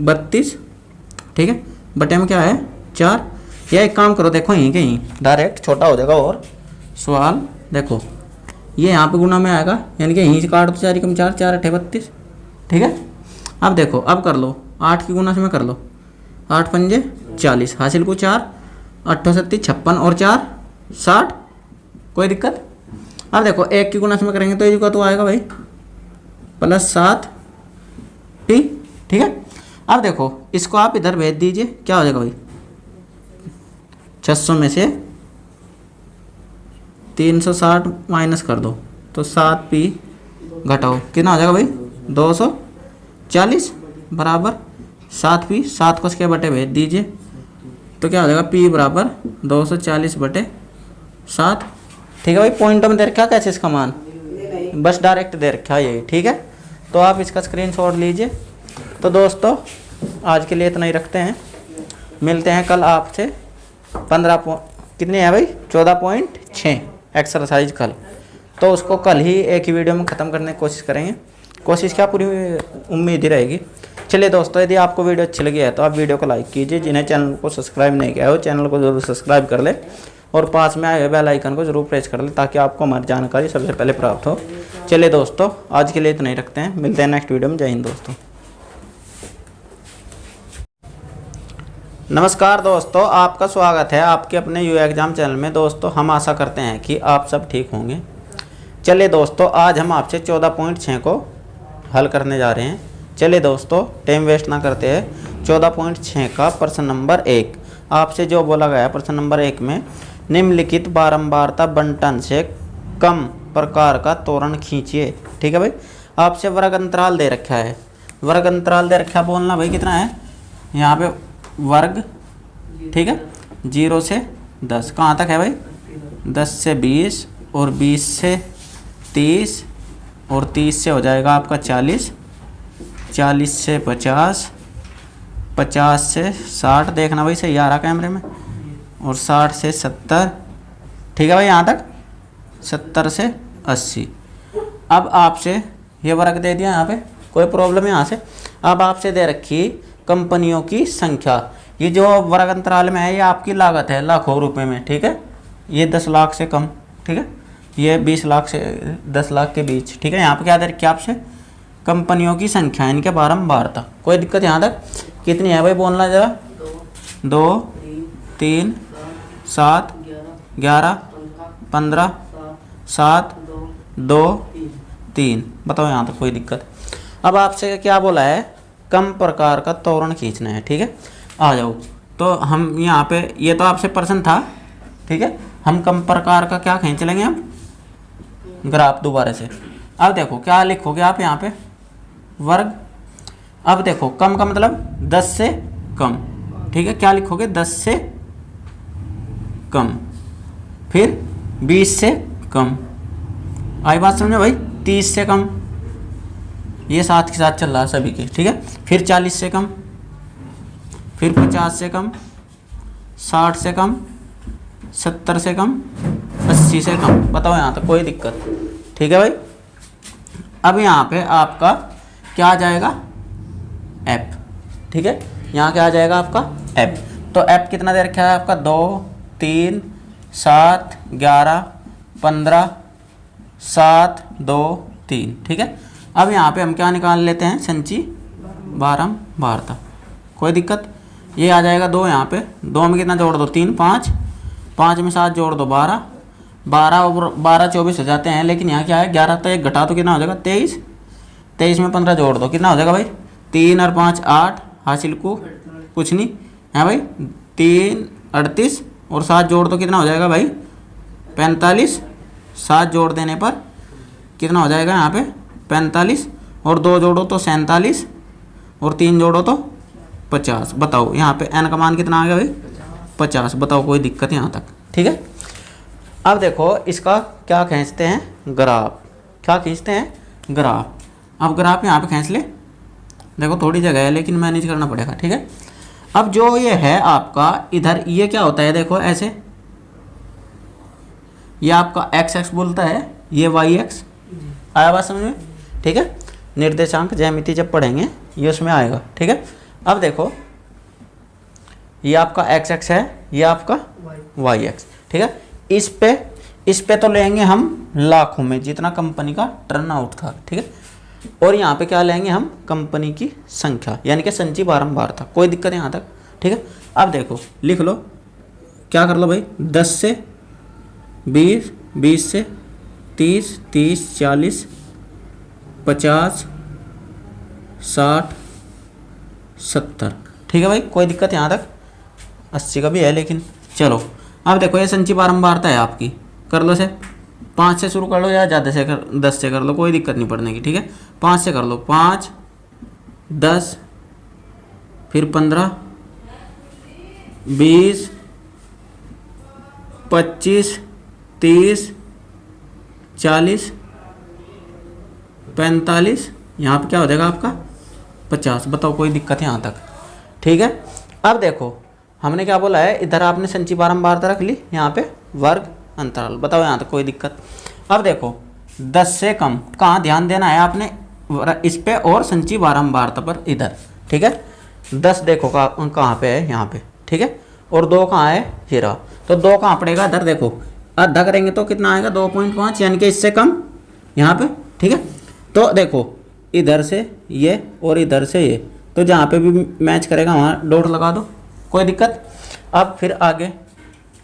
32। ठीक है, बटे में क्या है 4। या एक काम करो, देखो यहीं कहीं डायरेक्ट छोटा हो जाएगा और सवाल देखो ये यहाँ पे गुना में आएगा, यानी कि यहीं से काट दो 4 कम 4, 4 8 32। ठीक है, अब देखो अब कर लो 8 की गुना से में कर लो, 8 पंजे 40 हासिल को 4, 8 7 56 और 4 60। कोई दिक्कत? अब देखो 1 की गुना से में करेंगे तो ये का तो आएगा भाई प्लस 7 टी। ठीक है, अब देखो इसको आप इधर भेज दीजिए, क्या हो जाएगा भाई 600 में से 360 माइनस कर दो तो 7 पी घटाओ कितना हो जाएगा भाई 240 बराबर 7 पी, 7 को इसके बटे भेज दीजिए तो क्या हो जाएगा पी बराबर 240 बटे 7। ठीक है भाई, पॉइंट में दे रखा कैसे इसका मान, बस डायरेक्ट दे रखा है यही। ठीक है, तो आप इसका स्क्रीनशॉट लीजिए। तो दोस्तों आज के लिए इतना ही रखते हैं, मिलते हैं कल आपसे 15 कितने हैं भाई 14.6 एक्सरसाइज कल, तो उसको कल ही एक ही वीडियो में ख़त्म करने की कोशिश करेंगे। कोशिश क्या पूरी उम्मीद ही रहेगी। चलिए दोस्तों, यदि आपको वीडियो अच्छी लगी है तो आप वीडियो को लाइक कीजिए, जिन्हें चैनल को सब्सक्राइब नहीं किया हो चैनल को जरूर सब्सक्राइब कर ले, और पास में आए हुए बेल आइकन को जरूर प्रेस कर लें ताकि आपको हमारी जानकारी सबसे पहले प्राप्त हो। चलिए दोस्तों, आज के लिए इतना ही रखते हैं, मिलते हैं नेक्स्ट वीडियो में। जय हिंद दोस्तों। नमस्कार दोस्तों, आपका स्वागत है आपके अपने यू एग्जाम चैनल में। दोस्तों, हम आशा करते हैं कि आप सब ठीक होंगे। चलिए दोस्तों, आज हम आपसे 14.6 को हल करने जा रहे हैं। चलिए दोस्तों, टाइम वेस्ट ना करते हैं। 14.6 का प्रश्न नंबर 1 आपसे जो बोला गया प्रश्न नंबर 1 में निम्नलिखित बारंबारता बंटन से कम प्रकार का त्वरण खींचिए। ठीक है भाई, आपसे वर्ग अंतराल दे रखा है। वर्ग अंतराल दे रखा, बोलना भाई कितना है यहाँ पे वर्ग। ठीक है, 0 से 10 कहाँ तक है भाई? 10 से 20 और 20 से 30 और 30 से हो जाएगा आपका 40, 40 से 50, 50 से 60, देखना भाई सही आ रहा कैमरे में, और 60 से 70। ठीक है भाई, यहाँ तक 70 से 80। अब आपसे ये वर्ग दे दिया, यहाँ पे कोई प्रॉब्लम है यहाँ से। अब आपसे दे रखी कंपनियों की संख्या। ये जो वर्ग अंतराल में है ये आपकी लागत है लाखों रुपए में। ठीक है, ये 10 लाख से कम। ठीक है, ये 20 लाख से 10 लाख के बीच। ठीक है, यहाँ पे क्या दे रखी है आपसे? कंपनियों की संख्या, इनके बारंबारता। कोई दिक्कत यहाँ तक कितनी है भाई? बोलना जरा। 2, 3, 7, 11, 15, 7, 2, 3। बताओ यहाँ तक कोई दिक्कत? अब आपसे क्या बोला है? कम प्रकार का त्वरण खींचना है। ठीक है, आ जाओ। तो हम यहाँ पे, ये तो आपसे प्रश्न था। ठीक है, हम कम प्रकार का क्या खींच लेंगे अब? ग्राफ दोबारा से। अब देखो क्या लिखोगे आप यहाँ पे? वर्ग। अब देखो कम का मतलब 10 से कम। ठीक है, क्या लिखोगे? 10 से कम, फिर 20 से कम। आई बात समझो भाई? 30 से कम, ये साथ के साथ चल रहा है सभी के। ठीक है, फिर 40 से कम, फिर 50 से कम, 60 से कम, 70 से कम, 80 से कम। बताओ यहाँ तक कोई दिक्कत? ठीक है भाई। अब यहाँ पे आपका क्या आ जाएगा? एफ। ठीक है, यहाँ क्या आ जाएगा आपका? एफ। तो एफ कितना दे रखा है आपका? 2, 3, 7, 11, 15, 7, 2, 3। ठीक है, अब यहाँ पे हम क्या निकाल लेते हैं? संची बारंबारता। कोई दिक्कत? ये आ जाएगा 2। यहाँ पे 2 में कितना जोड़ दो? 3, 5, 5 में 7 जोड़ दो 12, 12 और 12 24 हो जाते हैं। लेकिन यहाँ क्या है? 11 तो एक घटा तो कितना हो जाएगा? 23, 23 में 15 जोड़ दो, कितना हो जाएगा भाई? 3 और 5 8, हासिल को कुछ नहीं है भाई। 3 38 और 7 जोड़ दो, कितना हो जाएगा भाई? 45। 7 जोड़ देने पर कितना हो जाएगा यहाँ पे? 45, और 2 जोड़ो तो 47, और 3 जोड़ो तो 50। बताओ यहाँ पे n का मान कितना आ गया भाई? 50। बताओ कोई दिक्कत यहाँ तक? ठीक है, अब देखो इसका क्या खींचते हैं? ग्राफ। क्या खींचते हैं? ग्राफ। अब ग्राफ यहाँ पे खींच ले। देखो थोड़ी जगह है लेकिन मैनेज करना पड़ेगा। ठीक है, अब जो ये है आपका इधर, ये क्या होता है? देखो ऐसे, ये आपका एक्स एक्स बोलता है, ये वाई एक्स। आया बात समझ में? ठीक है, निर्देशांक ज्यामिति जब पढ़ेंगे ये उसमें आएगा। ठीक है, अब देखो ये आपका एक्स एक्स है, ये आपका वाई एक्स। ठीक है, इस पे तो लेंगे हम लाखों में, जितना कंपनी का टर्न आउट था। ठीक है, और यहाँ पे क्या लेंगे हम? कंपनी की संख्या, यानी कि संचयी बारंबारता। कोई दिक्कत यहाँ तक? ठीक है, अब देखो लिख लो, क्या कर लो भाई? 10 से 20, 20 से 30, 30, 40, 50, 60, 70। ठीक है भाई, कोई दिक्कत यहाँ तक? 80 का भी है लेकिन चलो। अब देखो ये संचयी बारंबारता है आपकी, कर लो से 5 से शुरू कर लो या ज़्यादा से 10 से कर लो, कोई दिक्कत नहीं पड़ने की। ठीक है, 5 से कर लो। 5, 10, फिर 15, 20, 25, 30, 40, 45, यहाँ पे क्या हो जाएगा आपका? 50। बताओ कोई दिक्कत है यहाँ तक? ठीक है, अब देखो हमने क्या बोला है? इधर आपने संचयी बारंबारता रख ली, यहाँ पे वर्ग अंतराल। बताओ यहाँ तक कोई दिक्कत? अब देखो 10 से कम, कहाँ ध्यान देना है आपने? इस पे और संचयी बारंबारता पर इधर। ठीक है, 10 देखो कहाँ पे है? यहाँ पे। ठीक है, और 2 कहाँ है? हीरा। तो 2 कहाँ पड़ेगा इधर, देखो आधा करेंगे तो कितना आएगा 2.5, यानी कि इससे कम यहाँ पे, ठीक है। तो देखो इधर से ये और इधर से ये, तो जहाँ पे भी मैच करेगा वहाँ डॉट लगा दो, कोई दिक्कत। अब फिर आगे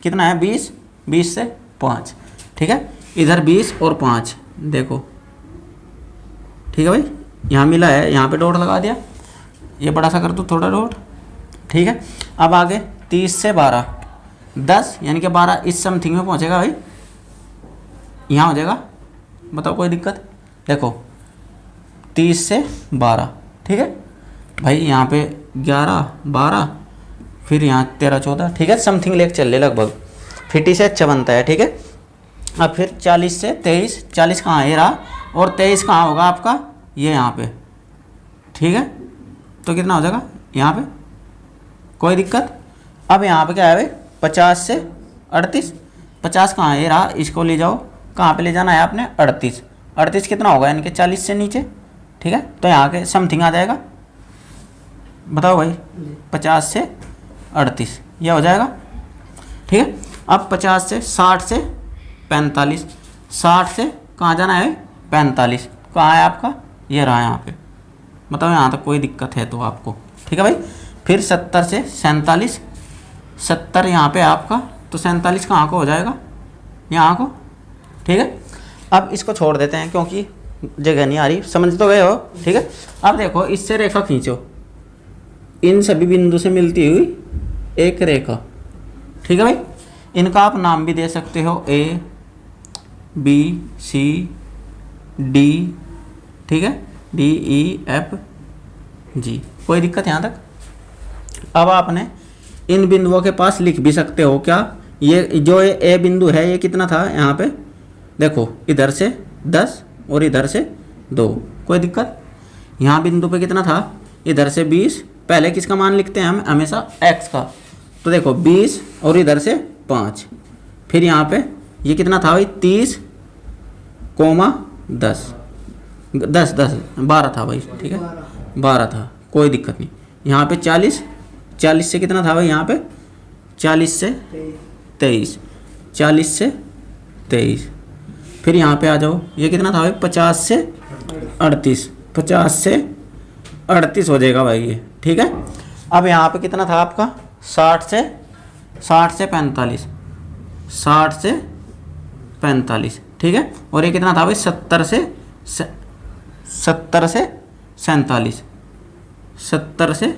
कितना है 20, 20 से 5, ठीक है। इधर 20 और 5 देखो, ठीक है भाई, यहाँ मिला है, यहाँ पे डॉट लगा दिया, ये बड़ा सा कर दो थोड़ा डॉट, ठीक है। अब आगे 30 से 12, 10 यानी कि 12 इस समथिंग में पहुँचेगा भाई, यहाँ हो जाएगा, बताओ कोई दिक्कत। देखो 30 से 12, ठीक है भाई, यहाँ पे 11, 12, फिर यहाँ 13, 14, ठीक है, समथिंग लेके चल ले लगभग, 50 से अच्छा बनता है, ठीक है। अब फिर 40 से 23, 40 कहाँ है रहा, और 23 कहाँ होगा आपका, ये यहाँ पे, ठीक है। तो कितना हो जाएगा यहाँ पे, कोई दिक्कत। अब यहाँ पे क्या है भाई 50 से 38, 50 कहाँ है रहा, इसको ले जाओ, कहाँ पे ले जाना है आपने 38, 38 कितना होगा यानी कि 40 से नीचे, ठीक है। तो यहाँ के समथिंग आ जाएगा, बताओ भाई 50 से 38 यह हो जाएगा, ठीक है। अब 50 से 60 से 45, 60 से कहाँ जाना है 45, कहाँ है आपका, ये रहा यहाँ पे, बताओ यहाँ तक कोई दिक्कत है तो आपको, ठीक है भाई। फिर 70 से 47, 70 यहाँ पे आपका, तो 47 कहाँ को हो जाएगा, यहाँ को, ठीक है। अब इसको छोड़ देते हैं क्योंकि जगह नहीं आ रही, समझ तो गए हो, ठीक है। अब देखो इससे रेखा खींचो, इन सभी बिंदु से मिलती हुई एक रेखा, ठीक है भाई। इनका आप नाम भी दे सकते हो A, B, C, D, ठीक है, D, E, F, G, कोई दिक्कत यहाँ तक। अब आपने इन बिंदुओं के पास लिख भी सकते हो क्या, ये जो ए बिंदु है ये कितना था यहाँ पे, देखो इधर से 10 और इधर से 2, कोई दिक्कत। यहाँ बिंदु पे कितना था, इधर से 20, पहले किसका मान लिखते हैं हम हमेशा x का, तो देखो 20 और इधर से 5, फिर यहाँ पे ये कितना था भाई 30, 10, 10, 10, 12 था भाई, ठीक है 12 था, कोई दिक्कत नहीं। यहाँ पे 40, 40 से कितना था भाई यहाँ पे 40 से 23, 40 से 23, फिर यहाँ पे आ जाओ, ये कितना था भाई 50 से 38, 50 से 38 हो जाएगा भाई ये, ठीक है। अब यहाँ पे कितना था आपका 60 से 45, 60 से 45, ठीक है। और ये कितना था भाई 70 से 47, 70 से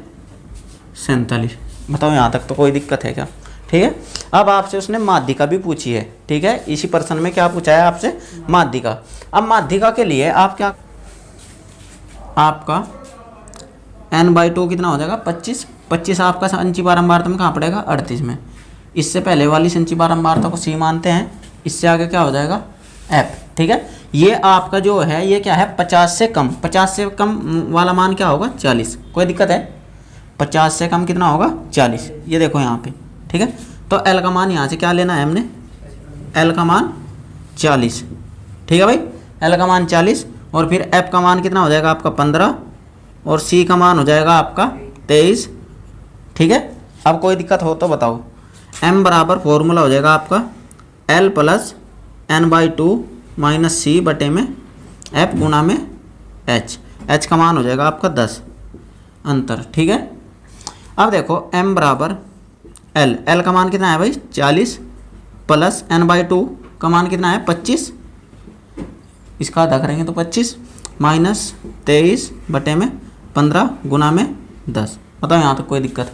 47, बताओ यहाँ तक तो कोई दिक्कत है क्या, ठीक है। अब आपसे उसने माध्यिका भी पूछी है, ठीक है, इसी प्रश्न में क्या पूछा है आपसे, माध्यिका। अब माध्यिका के लिए आप क्या, आपका n/2 कितना हो जाएगा 25, 25 आपका संची बारंबारता में कहाँ पड़ेगा 38 में, इससे पहले वाली संची बारंबारता को C मानते हैं, इससे आगे क्या हो जाएगा F, ठीक है। ये आपका जो है ये क्या है 50 से कम, 50 से कम वाला मान क्या होगा 40, कोई दिक्कत है, 50 से कम कितना होगा 40, ये देखो यहाँ पे, ठीक है। तो L का मान यहाँ से क्या लेना है हमने, L का मान 40, ठीक है भाई, L का मान 40, और फिर F का मान कितना हो जाएगा आपका 15, और C का मान हो जाएगा आपका 23, ठीक है। अब कोई दिक्कत हो तो बताओ, M बराबर फॉर्मूला हो जाएगा आपका L plus n/2 minus C बटे में F गुना में H, H का मान हो जाएगा आपका 10 अंतर, ठीक है। अब देखो M बराबर L, L का मान कितना है भाई 40, प्लस n/2 का मान कितना है 25, इसका आधा करेंगे तो 25, माइनस 23 बटे में 15 गुना में 10, बताओ यहाँ तक कोई दिक्कत,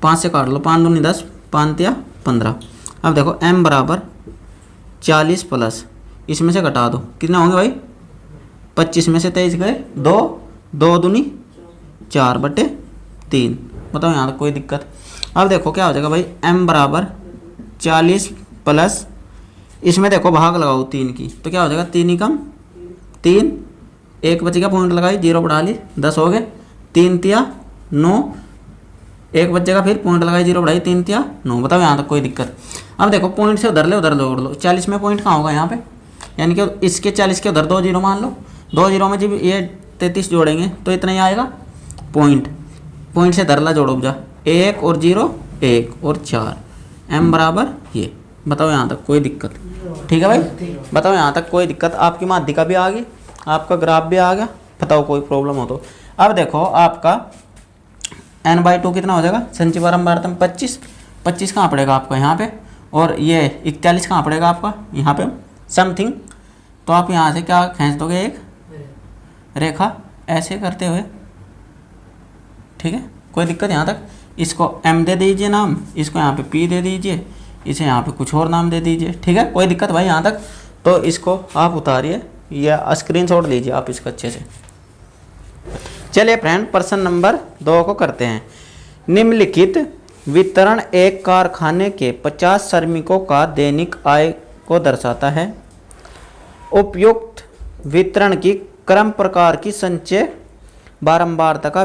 5 से काट लो, 5 दूनी 10, 5 या 15। अब देखो M बराबर 40 प्लस इसमें से घटा दो, कितने होंगे भाई 25 में से 23 गए 2, 2 दूनी 4 बटे 3, बताओ यहाँ तक कोई दिक्कत। अब देखो क्या हो जाएगा भाई M बराबर 40 प्लस इसमें देखो भाग लगाओ 3 की, तो क्या हो जाएगा 3 ही कम 3, 1 बचेगा पॉइंट लगाई 0 बढ़ा ली 10 हो गए, 3 तिया 9, 1 बचेगा फिर पॉइंट लगाई 0 बढ़ाई 3 तिया 9, बताओ यहाँ तक कोई दिक्कत। अब देखो पॉइंट से उधर ले उधर जोड़ लो, 40 में पॉइंट कहाँ होगा यहाँ पे, यानी कि इसके 40 के उधर 2 0 मान लो, 2 0 में जब ये 33 जोड़ेंगे तो इतना ही आएगा, पॉइंट से धरला जोड़ो जा 1 और 0 1 और 4, m बराबर ये। बताओ यहाँ तक कोई दिक्कत? ठीक है भाई, बताओ यहाँ तक कोई दिक्कत? आपकी माध्यिका भी आ गई, आपका ग्राफ भी आ गया, बताओ कोई प्रॉब्लम हो तो। अब देखो आपका n/2 कितना हो जाएगा? संचय बारंबारता में 25 कहाँ पड़ेगा आपका? यहाँ पे। और ये 41 कहाँ पड़ेगा आपका? यहाँ पे समथिंग। तो आप यहाँ से क्या खींच दोगे? एक रेखा ऐसे करते हुए। ठीक है, कोई दिक्कत यहाँ तक? इसको m दे दीजिए नाम, इसको यहाँ पे p दे दीजिए, इसे यहाँ पे कुछ और नाम दे दीजिए। ठीक है, कोई दिक्कत भाई यहाँ तक? तो इसको आप उतारिए या स्क्रीनशॉट लीजिए आप इसका अच्छे से। चलिए फ्रेंड, प्रश्न नंबर 2 को करते हैं। निम्नलिखित वितरण एक कारखाने के 50 श्रमिकों का दैनिक आय को दर्शाता है। उपयुक्त वितरण की क्रम प्रकार की संचय बारंबारता का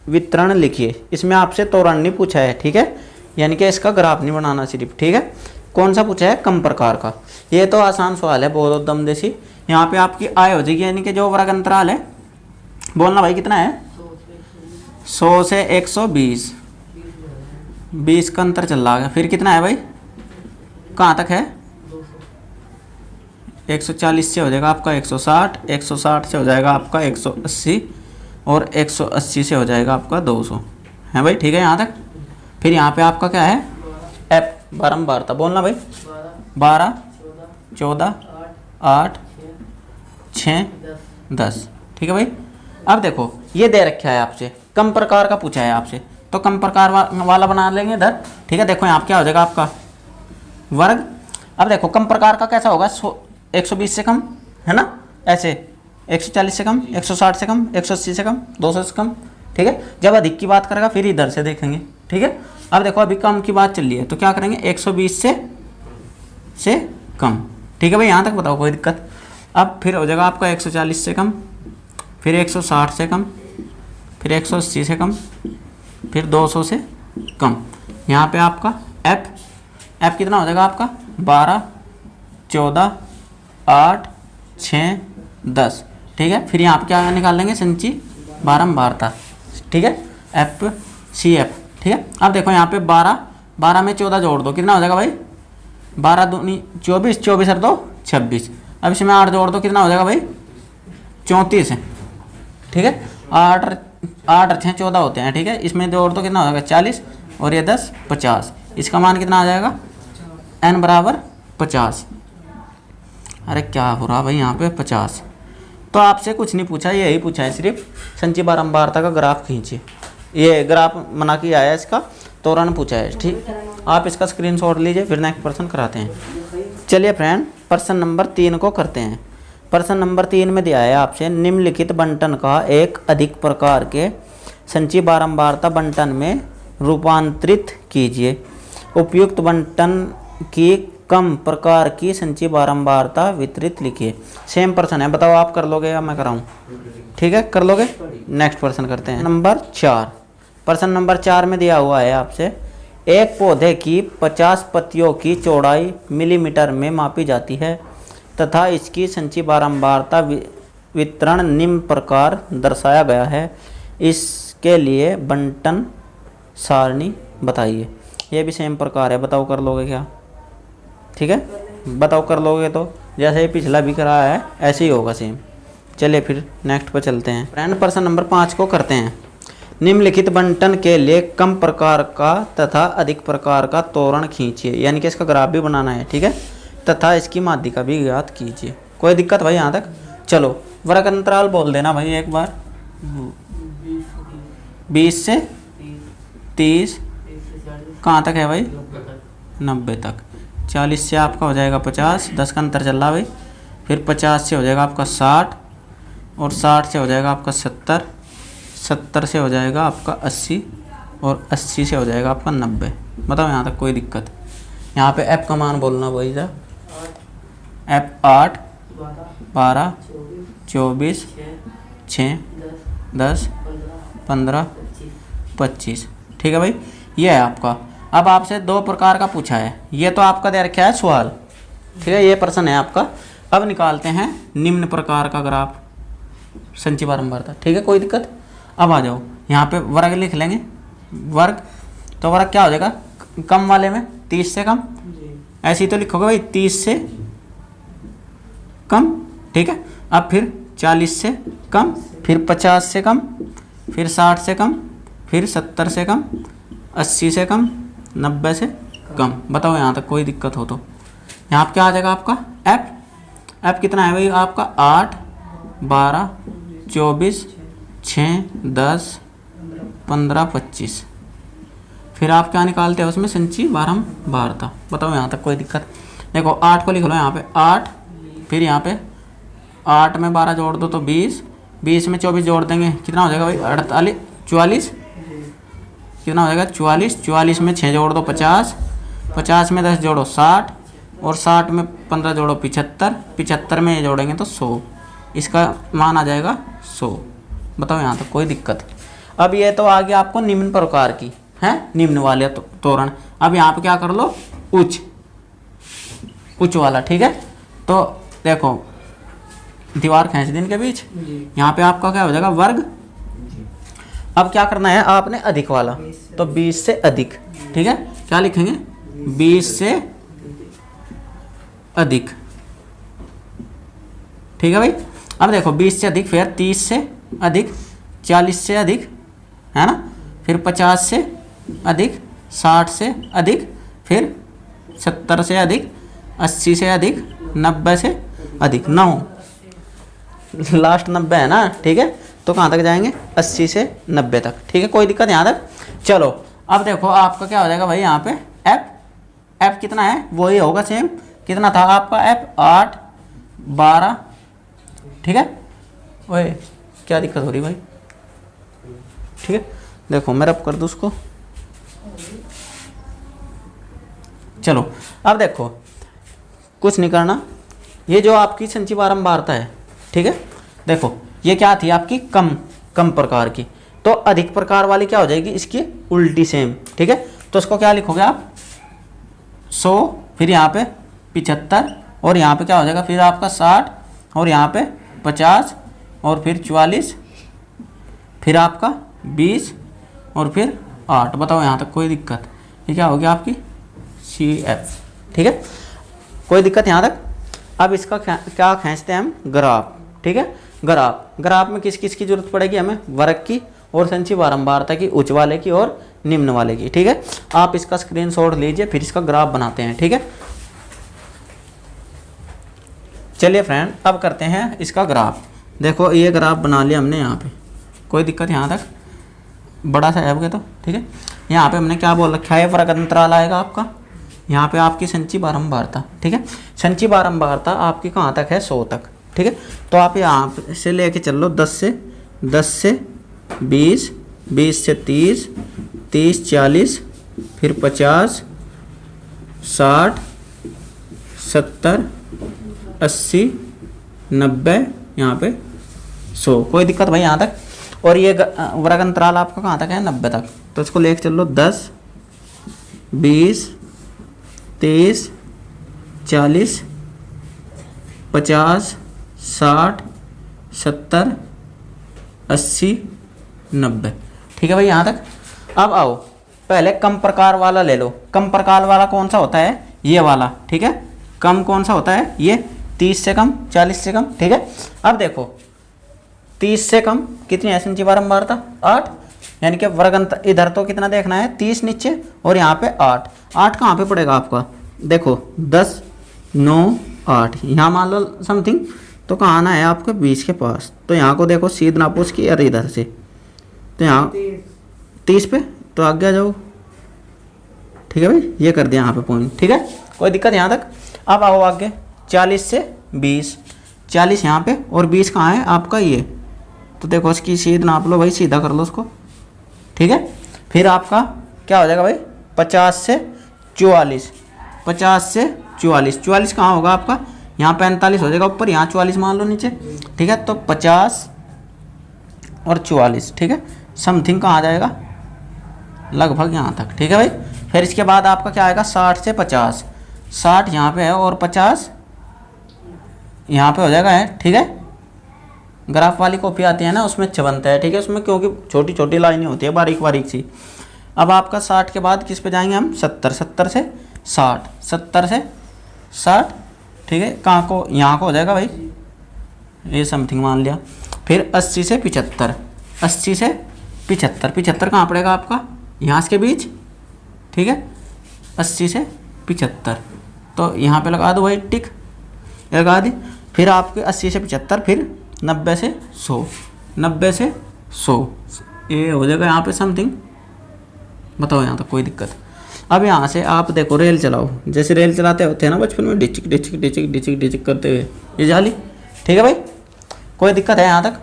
वितरण लिखिए। इसमें आपसे त्वरण नहीं पूछा है, ठीक है, यानी कि इसका ग्राफ नहीं बनाना सिर्फ। ठीक है, कौन सा पूछा है? कम प्रकार का। ये तो आसान सवाल है, बहुत एकदम देसी। यहाँ पे आपकी आय हो जाएगी, यानी कि जो वर्ग अंतराल है, बोलना भाई कितना है? 100 से 120, 20 का अंतर चल रहा है। फिर कितना है भाई? कहाँ तक है? 140 से हो जाएगा आपका 160, 160 से हो जाएगा आपका 180 और 180 से हो जाएगा आपका 200 है भाई। ठीक है यहाँ तक। फिर यहाँ पे आपका क्या है? एफ बारंबारता। बोलना भाई 12, 14, 8, 6, 10। ठीक है भाई। अब देखो ये दे रखा है आपसे, कम प्रकार का पूछा है आपसे, तो कम प्रकार वाला बना लेंगे इधर। ठीक है, देखो यहाँ पे क्या हो जाएगा आपका? वर्ग। अब देखो कम प्रकार का कैसा होगा? 120 से कम, है ना, ऐसे 140 से कम, 160 से कम, 180 से कम, 200 से कम। ठीक है, जब अधिक की बात करेगा फिर इधर से देखेंगे। ठीक है, अब देखो अभी कम की बात चल रही है, तो क्या करेंगे? 120 से कम। ठीक है भाई, यहाँ तक बताओ कोई दिक्कत? अब फिर हो जाएगा आपका 140 से कम, फिर 160 से कम, फिर 180 से कम, फिर 200 से कम। यहाँ पे आपका एफ कितना हो जाएगा आपका? 12, 14, 8, 6, 10। ठीक है, फिर यहाँ पे क्या निकाल लेंगे? संचय बारंबारता। ठीक है, FCF। ठीक है, अब देखो यहाँ पे 12 में 14 जोड़ दो, कितना हो जाएगा भाई? 12 दूनी 24, 24 और 2 26। अब इसमें 8 जोड़ दो, कितना हो जाएगा भाई? 34 है। ठीक है, 8 और 6 14 होते हैं। ठीक है, इसमें जोड़ दो, कितना हो जाएगा? 40 और ये 10 50। इसका मान कितना आ जाएगा? n बराबर 50। अरे क्या हो रहा भाई यहाँ पे? 50। तो आपसे कुछ नहीं पूछा, यही पूछा है सिर्फ संचय बारंबारता का ग्राफ खींचिए। ये ग्राफ बना के आया है, इसका त्वरण पूछा है। ठीक, आप इसका स्क्रीनशॉट लीजिए, फिर नेक्स्ट प्रश्न कराते हैं। चलिए फ्रेंड, प्रश्न नंबर 3 को करते हैं। प्रश्न नंबर 3 में दिया है आपसे, निम्नलिखित बंटन का एक अधिक प्रकार के संचय बारंबारता बंटन में रूपांतरित कीजिए। उपयुक्त बंटन की कम प्रकार की संचय बारंबारता वितरित लिखिए। सेम प्रश्न है, बताओ आप कर लोगे या मैं कराऊं? ठीक है, कर लोगे। नेक्स्ट प्रश्न करते हैं, नंबर 4। प्रश्न नंबर 4 में दिया हुआ है आपसे, एक पौधे की 50 पत्तियों की चौड़ाई मिलीमीटर में मापी जाती है तथा इसकी संचय बारंबारता वितरण निम्न प्रकार दर्शाया गया है। इसके लिए बंटन सारणी बताइए। ये भी सेम प्रकार है, बताओ कर लोगे क्या? ठीक है, बताओ कर लोगे तो जैसे ही पिछला भी कराया है ऐसे ही होगा सेम। चलिए फिर नेक्स्ट पर चलते हैं फ्रेंड। प्रश्न नंबर 5 को करते हैं। निम्नलिखित बंटन के लिए कम प्रकार का तथा अधिक प्रकार का त्वरण खींचिए, यानी कि इसका ग्राफ भी बनाना है। ठीक है, तथा इसकी माध्यिका भी ज्ञात कीजिए। कोई दिक्कत भाई यहाँ तक? चलो वर्ग अंतराल बोल देना भाई एक बार। 20 से 30 कहाँ तक है भाई? 90 तक। 40 से आपका हो जाएगा 50, 10 का अंतर चल रहा भाई। फिर 50 से हो जाएगा आपका 60 और 60 से हो जाएगा आपका 70, 70 से हो जाएगा आपका 80 और 80 से हो जाएगा आपका 90। बताओ यहाँ तक कोई दिक्कत? यहाँ पे एफ का मान बोलना वही था। एफ 8, 12, 24, 6, 10, 15, 25। ठीक है भाई, ये है आपका। अब आपसे 2 प्रकार का पूछा है, ये तो आपका दे रखा है सवाल। ठीक है, ये प्रश्न है आपका। अब निकालते हैं निम्न प्रकार का ग्राफ संचय बारंबारता। ठीक है, कोई दिक्कत? अब आ जाओ यहाँ पे वर्ग लिख लेंगे। वर्ग तो वर्ग क्या हो जाएगा? कम वाले में 30 से कम, जी। ऐसे ही तो लिखोगे भाई 30 से कम, ठीक है। अब फिर 40 से कम, फिर 50 से कम, फिर 60 से कम, फिर 70 से कम, 80 से कम, 90 से कम। बताओ यहाँ तक कोई दिक्कत हो तो। यहाँ पे क्या आ जाएगा आपका एफ। एफ कितना है भाई आपका 8, 12, 24, 6, 10, 15, 25। फिर आप क्या निकालते हो उसमें संची बारंबारता। बताओ यहाँ तक कोई दिक्कत। देखो 8 को लिख लो यहाँ पे 8, फिर यहाँ पे 8 में 12 जोड़ दो तो 20, 20 में 24 जोड़ देंगे कितना हो जाएगा भाई 48, 44, कितना हो जाएगा 44, 44 में 6 जोड़ दो 50, 50 में 10 जोड़ो 60, और 60 में 15 जोड़ो 75, 75 में ये जोड़ेंगे तो 100, इसका मान आ जाएगा 100। बताओ यहाँ तक कोई दिक्कत। अब ये तो आ गया आपको निम्न प्रकार की है, निम्न वाले तोरण। अब यहाँ पे क्या कर लो उच्च, उच्च वाला, ठीक है। तो देखो दीवार खींच दी इनके बीच, यहाँ पे आपका क्या हो जाएगा वर्ग। अब क्या करना है आपने अधिक वाला, तो 20 से अधिक, ठीक है। क्या लिखेंगे 20 से अधिक, ठीक है भाई। अब देखो 20 से अधिक, फिर 30 से अधिक, 40 से अधिक, है ना, फिर 50 से अधिक, 60 से अधिक, फिर 70 से अधिक, 80 से अधिक, 90 से अधिक। 9 लास्ट 90 है ना, ठीक है। तो कहाँ तक जाएंगे 80 से 90 तक, ठीक है। कोई दिक्कत यहाँ तक। चलो अब देखो आपका क्या हो जाएगा भाई यहाँ पे एफ। एफ कितना है वही होगा सेम, कितना था आपका एफ 8, 12, ठीक है। ओए क्या दिक्कत हो रही भाई, ठीक है। देखो मैं रब कर दूँ उसको। चलो अब देखो कुछ नहीं करना, ये जो आपकी संची बारंबारता है, ठीक है। देखो ये क्या थी आपकी कम प्रकार की, तो अधिक प्रकार वाली क्या हो जाएगी इसकी उल्टी सेम, ठीक है। तो उसको क्या लिखोगे आप 100, फिर यहाँ पे 75, और यहाँ पे क्या हो जाएगा फिर आपका 60, और यहाँ पे 50, और फिर 44, फिर आपका 20, और फिर 8। बताओ यहाँ तक कोई दिक्कत। ये क्या हो गया आपकी CF, ठीक है। कोई दिक्कत यहाँ तक। अब इसका क्या खींचते हैं हम ग्राफ, ठीक है। ग्राफ में किस किस की जरूरत पड़ेगी हमें, वर्ग की और संची बारंबारता की, उच्च वाले की और निम्न वाले की, ठीक है। आप इसका स्क्रीनशॉट लीजिए, फिर इसका ग्राफ बनाते हैं, ठीक है। चलिए फ्रेंड अब करते हैं इसका ग्राफ। देखो ये ग्राफ बना लिया हमने यहाँ पे, कोई दिक्कत यहाँ तक। बड़ा सा है तो, ठीक है। यहाँ पे हमने क्या बोल रखा है वर्ग अंतराल आएगा आपका, यहाँ पे आपकी संची बारंबारता, ठीक है। संची बारंबारता आपकी कहाँ तक है 100 तक, ठीक है। तो आप यहाँ से लेके चल लो 10 से 20, 20 से 30, 30, 40, फिर 50, 60, 70, 80, 90, यहाँ पे 100। कोई दिक्कत भाई यहाँ तक। और ये वर्ग अंतराल आपका कहाँ तक है 90 तक, तो इसको लेके चल लो 10, 20, 30, 40, 50, 60, 70, 80, 90, ठीक है भाई यहाँ तक। अब आओ पहले कम प्रकार वाला ले लो। कम प्रकार वाला कौन सा होता है, ये वाला, ठीक है। कम कौन सा होता है, ये 30 से कम, 40 से कम, ठीक है। अब देखो 30 से कम कितनी है संची बारंबारता 8, यानी कि वर्ग अंतर इधर तो कितना देखना है 30 नीचे, और यहाँ पे 8। 8 कहाँ पे पड़ेगा आपका, देखो 10, 9, 8, यहाँ मान लो समथिंग, तो कहाँ आना है आपके 20 के पास। तो यहाँ को देखो सीध नापो उसकी, अरे इधर से, तो यहाँ 30 पे, तो आगे आ जाओ, ठीक है भाई। ये कर दिया यहाँ पे पॉइंट, ठीक है। कोई दिक्कत यहाँ तक। अब आओ आगे 40 से 20, 40 यहाँ पे और 20 कहाँ है आपका ये, तो देखो इसकी सीध नाप लो भाई, सीधा कर लो उसको, ठीक है। फिर आपका क्या हो जाएगा भाई 50 से 44, 50 से 44, 44 कहाँ होगा आपका, यहाँ 45 हो जाएगा ऊपर, यहाँ 44 मान लो नीचे, ठीक है। तो 50 और 44, ठीक है, समथिंग कहाँ आ जाएगा लगभग यहाँ तक, ठीक है भाई। फिर इसके बाद आपका क्या आएगा 60 से 50, 60 यहाँ पे है और 50 यहाँ पे हो जाएगा है, ठीक है। ग्राफ वाली कॉपी आती है ना उसमें अच्छा बनता है, ठीक है। उसमें क्योंकि छोटी छोटी लाइनें होती है बारीक बारीक सी। अब आपका 60 के बाद किस पे जाएंगे हम 70, 70 से 60, 70 से 60, ठीक है। कहाँ को, यहाँ को हो जाएगा भाई, ये समथिंग मान लिया। फिर 80 से 75, 80 से 75, 75 कहाँ पड़ेगा आपका, यहाँ के बीच, ठीक है। 80 से 75, तो यहाँ पे लगा दो भाई टिक, लगा दी। फिर आपके 80 से 75, फिर 90 से 100, 90 से 100, ये हो जाएगा यहाँ पे समथिंग। बताओ यहाँ तक कोई दिक्कत। अब यहाँ से आप देखो रेल चलाओ, जैसे रेल चलाते होते हैं ना बचपन में, डिचिक डिचिक डिचिक डिचिक डिचिक करते हुए, ये जाली, ठीक है भाई। कोई दिक्कत है यहाँ तक,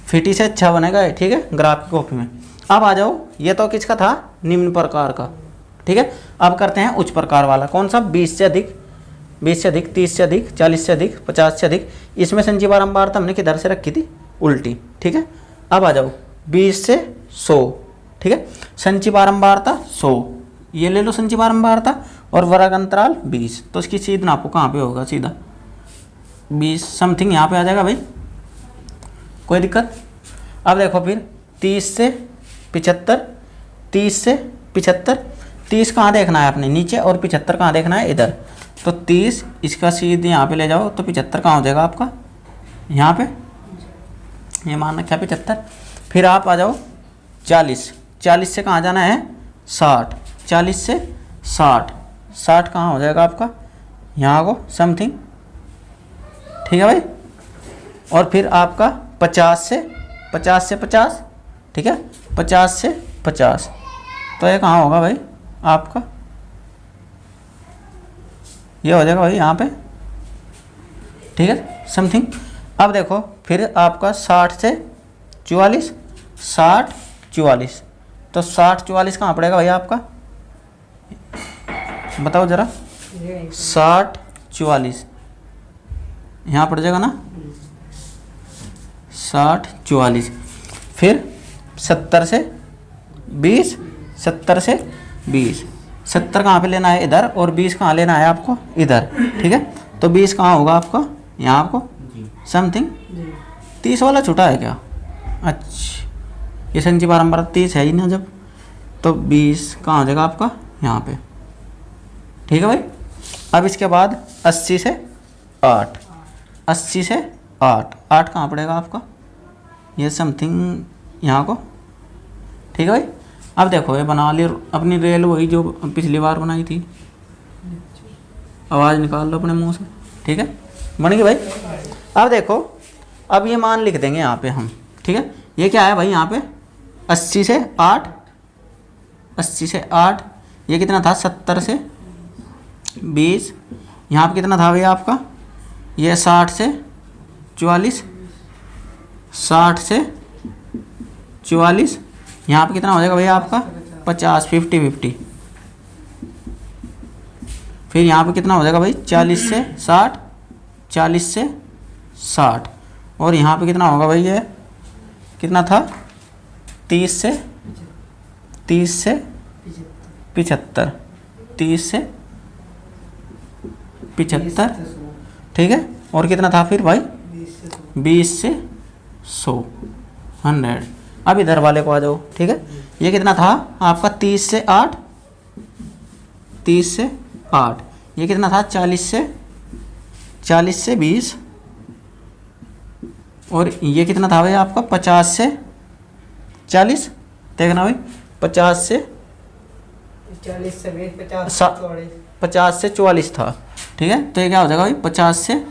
फिटी से अच्छा बनेगा ये, ठीक है, ग्राफ की कॉपी में। अब आ जाओ, ये तो किसका था, निम्न प्रकार का, ठीक है। अब करते हैं उच्च प्रकार वाला, कौन सा, 20 से अधिक, 20 से अधिक, 30 से अधिक, 40 से अधिक, 50 से अधिक। इसमें संची बारंबारता हमने किधर से रखी थी, उल्टी, ठीक है। अब आ जाओ 20 से 100, ठीक है। संची बारंबारता 100, ये ले लो संची बारंबारता, और वर्ग अंतराल 20, तो इसकी सीध नापो कहाँ पे होगा, सीधा 20 समथिंग यहाँ पे आ जाएगा भाई, कोई दिक्कत। अब देखो फिर 30 से 75, 30 से 75, 30 कहाँ देखना है आपने, नीचे, और 75 कहाँ देखना है, इधर। तो 30 इसका सीधे यहाँ पे ले जाओ, तो 75 कहाँ हो जाएगा आपका, यहाँ पे, ये मान रखा है 75। फिर आप आ जाओ 40, 40 से कहाँ जाना है, 60, 40 से 60, 60 कहाँ हो जाएगा आपका, यहाँ को समथिंग, ठीक है भाई। और फिर आपका 50 से 50, ठीक है, 50 से 50, तो ये कहाँ होगा भाई आपका, ये हो जाएगा भाई यहाँ पे, ठीक है, समथिंग। अब देखो फिर आपका 60 से 44, 60 44, तो 60 44 कहाँ पड़ेगा भाई आपका, बताओ ज़रा, 60 44 यहाँ पड़ जाएगा ना, 60 44। फिर 70 से 20, 70 से 20, 70 कहाँ पे लेना है, इधर, और 20 कहाँ लेना है आपको, इधर, ठीक है। तो 20 कहाँ होगा आपका, यहाँ आपको समथिंग 30 वाला छूटा है क्या, अच्छा, ये संची बारंबार 30 है ही ना जब, तो 20 कहाँ हो जाएगा आपका, यहाँ पे, ठीक है भाई। अब इसके बाद 80 से 8, 80 से 8, 8 कहाँ पड़ेगा आपका, ये समथिंग यहाँ को, ठीक है भाई। अब देखो ये बना ली अपनी रेल, वही जो पिछली बार बनाई थी, आवाज़ निकाल लो अपने मुंह से, ठीक है, बन गई भाई। अब देखो, अब ये मान लिख देंगे यहाँ पे हम, ठीक है। ये क्या है भाई यहाँ पे, 80 से 8, 80 से 8, ये कितना था, 70 से 20, यहाँ पे कितना था भाई आपका, ये 60 से 44, 60 से 44, यहाँ पे कितना हो जाएगा भैया आपका, 50, 50 50। फिर यहाँ पे कितना हो जाएगा भाई, 40 से 60, 40 से 60, और यहाँ पे कितना होगा भाई, ये कितना था, 30 से 75, 30 से 75, ठीक है। और कितना था फिर भाई, 20 से 100, 100। अब इधर वाले को आ जाओ, ठीक है। ये कितना था आपका, 30 से 8, 30 से 8, ये कितना था, 40 से 20, और ये कितना था भाई आपका, 50 से 40, देखना भाई, 50 से 44 था, ठीक है। तो ये क्या हो जाएगा भाई, 50 से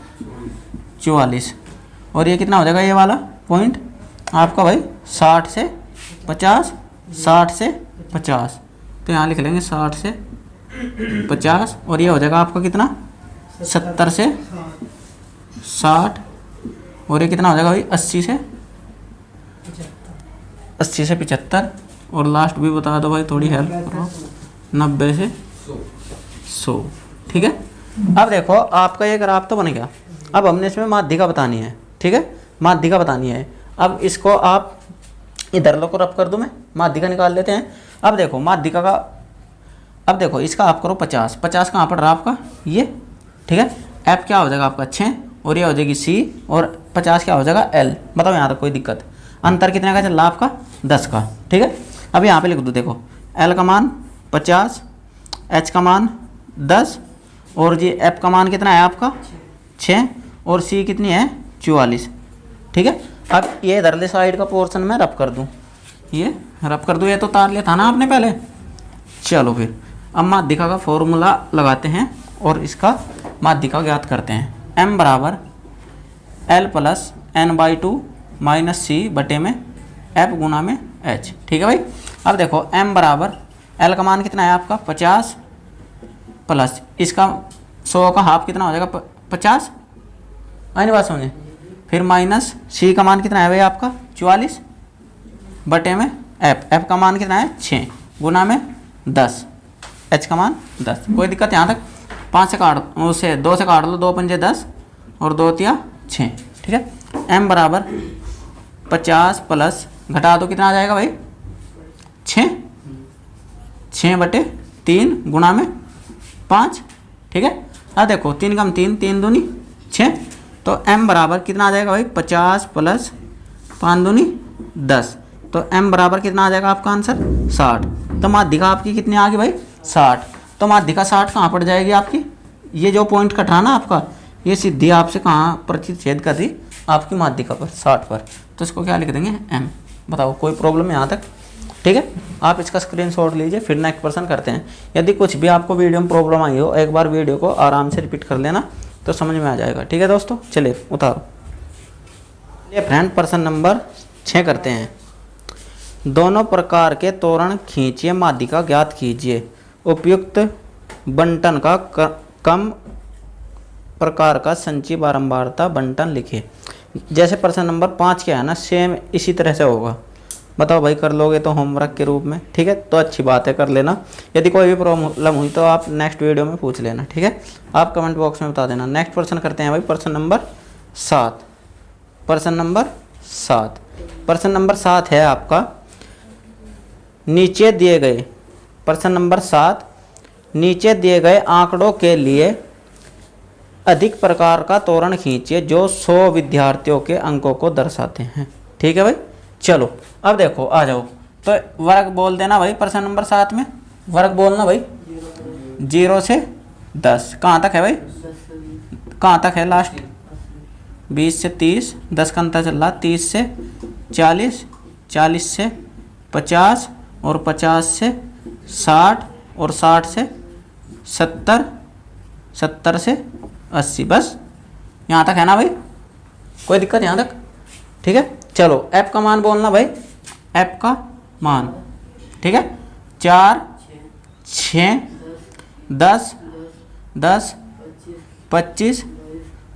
44, और ये कितना हो जाएगा, ये वाला पॉइंट आपका भाई, 60 से 50, 60 से 50, तो यहाँ लिख लेंगे 60 से 50, और ये हो जाएगा आपका कितना, 70 से 60, और ये कितना हो जाएगा भाई, 80 से 75, और लास्ट भी बता दो भाई, थोड़ी हेल्प करो, 90 से 100, ठीक है। अब देखो आपका ये ग्राफ तो बन गया। अब हमने इसमें माध्यिका बतानी है, ठीक है, माध्यिका बतानी है। अब इसको आप इधर लो को रफ कर दूं, मैं माध्यिका निकाल लेते हैं। अब देखो माध्यिका का, अब देखो इसका आप करो 50, 50 कहाँ पड़ रहा है आपका, ये, ठीक है। एफ क्या हो जाएगा आपका 6, और ये हो जाएगी सी, और 50 क्या हो जाएगा एल। बताओ यहाँ तक कोई दिक्कत, अंतर कितने का चल रहा है आपका, 10 का, ठीक है। अब यहाँ पे लिख दो, देखो एल का मान 50, एच का मान 10 और जी एफ का मान कितना है आपका 6 और सी कितनी है 44। ठीक है, अब ये इधरले साइड का पोर्शन मैं रब कर दूं, ये रब कर दूं, ये तो तार लिया था ना आपने पहले। चलो फिर अब माध्यिका का फॉर्मूला लगाते हैं और इसका माध्यिका ज्ञात करते हैं। m बराबर l plus n by 2 minus C बटे में f गुना में h। ठीक है भाई, अब देखो m बराबर l का मान कितना है आपका 50 प्लस इसका 100 का हाफ कितना हो जाएगा 50, आइए बात समझे, फिर माइनस सी का मान कितना है भाई आपका 44 बटे में f का मान कितना है 6 गुना में 10, h का मान 10। कोई दिक्कत यहाँ तक? 5 से काट उसे 2 से काट लो, 2 पंजे 10 और 2 तिया 6। ठीक है, m बराबर 50 प्लस घटा दो कितना आ जाएगा भाई 6 बटे 3 गुना में 5। ठीक है, अब देखो 3 कम 3, 3 दूनी 6, तो m बराबर कितना आ जाएगा भाई 50 प्लस 5 दूनी 10, तो m बराबर कितना आ जाएगा आपका आंसर 60। तो माध्यिका आपकी कितनी आ गई भाई 60। तो माध्यिका 60 कहाँ पड़ जाएगी आपकी? ये जो पॉइंट कटा ना आपका, ये सीधी आपसे कहाँ प्रतिच्छेद कर रही? आपकी माध्यिका पर 60 पर। तो इसको क्या लिख देंगे m। बताओ कोई प्रॉब्लम यहाँ तक? ठीक है, आप इसका स्क्रीनशॉट लीजिए, फिर नेक्स्ट पर्सन करते हैं। यदि कुछ भी आपको वीडियो में प्रॉब्लम आई हो, एक बार वीडियो को आराम से रिपीट कर लेना तो समझ में आ जाएगा। ठीक है दोस्तों, चलिए उतारो। चलिए फ्रेंड, पर्सन नंबर 6 करते हैं। दोनों प्रकार के तोरण खींचिए, माध्यिका ज्ञात कीजिए। उपयुक्त बंटन का कम प्रकार का संचयी बारंबारता बंटन लिखे। जैसे प्रश्न नंबर 5 क्या है ना, सेम इसी तरह से होगा। बताओ भाई, कर लोगे तो होमवर्क के रूप में। ठीक है, तो अच्छी बात है, कर लेना। यदि कोई भी प्रॉब्लम हुई तो आप नेक्स्ट वीडियो में पूछ लेना। ठीक है, आप कमेंट बॉक्स में बता देना। नेक्स्ट प्रश्न करते हैं भाई, प्रश्न नंबर 7। प्रश्न नंबर 7, प्रश्न नंबर 7 है आपका नीचे दिए गए। प्रश्न नंबर 7, नीचे दिए गए आंकड़ों के लिए अधिक प्रकार का तोरण खींचिए जो 100 विद्यार्थियों के अंकों को दर्शाते हैं। ठीक है भाई, चलो अब देखो आ जाओ। तो वर्ग बोल देना भाई, प्रश्न नंबर 7 में वर्ग बोलना भाई 0 से 10। कहाँ तक है भाई? कहाँ तक है लास्ट? 20 से 30, 10 का अंतर चल रहा, 30 से 40, 40 से 50 और 50 से 60 और 60 से 70, 70 से 80। बस यहाँ तक है ना भाई? कोई दिक्कत यहाँ तक? ठीक है, चलो f का मान बोलना भाई, f का मान। ठीक है, 4, 6, 10, 10, 25,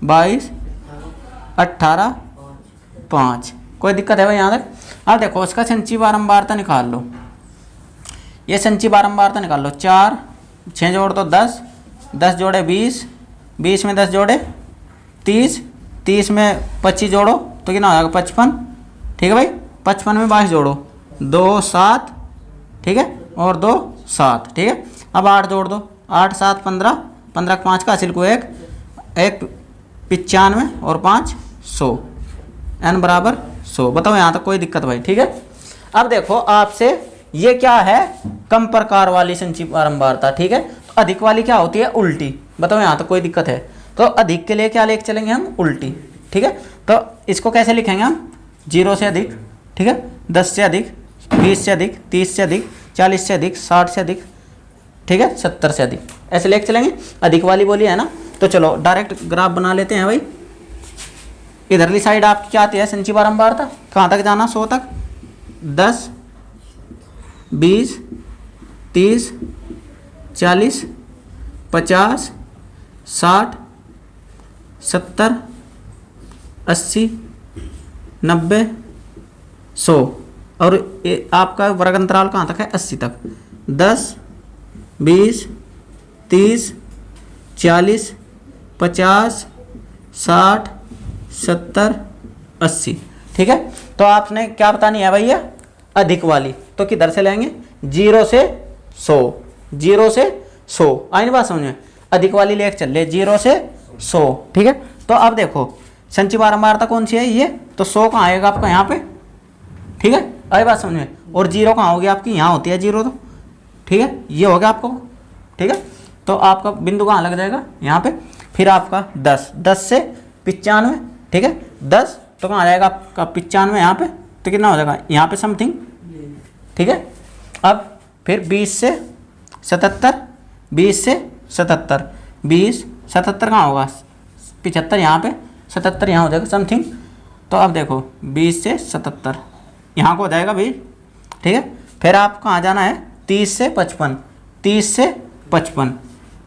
22, 18, 5। कोई दिक्कत है भाई यहाँ तक? अब देखो इसका संचयी बारंबारता निकाल लो। ये संचयी बारंबारता निकाल लो। 4, 6 जोड़ दो 10, 10 जोड़े 20, 20 में 10 जोड़े 30, 30 में 25 जोड़ो तो कितना हो जाएगा 55। ठीक है भाई, 55 में 22 जोड़ो 2 7। ठीक है, और 2 7। ठीक है, अब 8 जोड़ दो, 8 7 15, 15 का 5 का हासिल को 1 95 और 5 100, n बराबर 100। बताओ यहाँ तक कोई दिक्कत भाई? ठीक है, अब देखो आपसे ये क्या है, कम प्रकार वाली संचयी बारंबारता। ठीक है, तो अधिक वाली क्या होती है? उल्टी। बताओ यहाँ तक कोई दिक्कत है? तो अधिक के लिए क्या लेके चलेंगे हम? उल्टी। ठीक है, तो इसको कैसे लिखेंगे हम? 0 से अधिक, ठीक है, 10 से अधिक, 20 से अधिक, 30 से अधिक, 40 से अधिक, 60 से अधिक, ठीक है, 70 से अधिक, ऐसे लेके चलेंगे। अधिक वाली बोली है ना, तो चलो डायरेक्ट ग्राफ बना लेते हैं भाई। इधरली साइड आपकी क्या आती है संचयी बारंबारता? कहाँ तक जाना? 100 तक। 10, 20, 30, 40, 50, 60, 70, 80, 90, 100 और आपका वर्ग अंतराल कहाँ तक है? 80 तक। 10, 20, 30, 40, 50, 60, 70, 80। ठीक है, तो आपने क्या बतानी है भैया? अधिक वाली। तो किधर से लेंगे? 0 से 100, 0 से 100। आई ना बात समझ में? अधिक वाली लेके चल ले 0 से 100। ठीक है, तो अब देखो संचयी बारंबारता कौन सी है? ये तो 100 कहाँ आएगा आपका? यहाँ पे। ठीक है, आई बात समझ में? और 0 कहाँ होगी आपकी? यहाँ होती है 0। तो ठीक है, ये हो गया आपको ठीक है। तो आपका बिंदु कहाँ लग जाएगा, यहाँ पे। फिर आपका 10, 10 से 95, ठीक है। 10 तो कहाँ आ जाएगा आपका 95 यहाँ पे, तो कितना हो जाएगा यहाँ पे समथिंग, ठीक है। अब फिर 20 से 77, 20 से 77, 20 77 कहाँ होगा, 75 यहाँ पे, 77 यहाँ हो जाएगा समथिंग। तो अब देखो 20 से 77 यहाँ को हो जाएगा भाई, ठीक है। फिर आप कहाँ जाना है, 30 से 55, 30 से 55,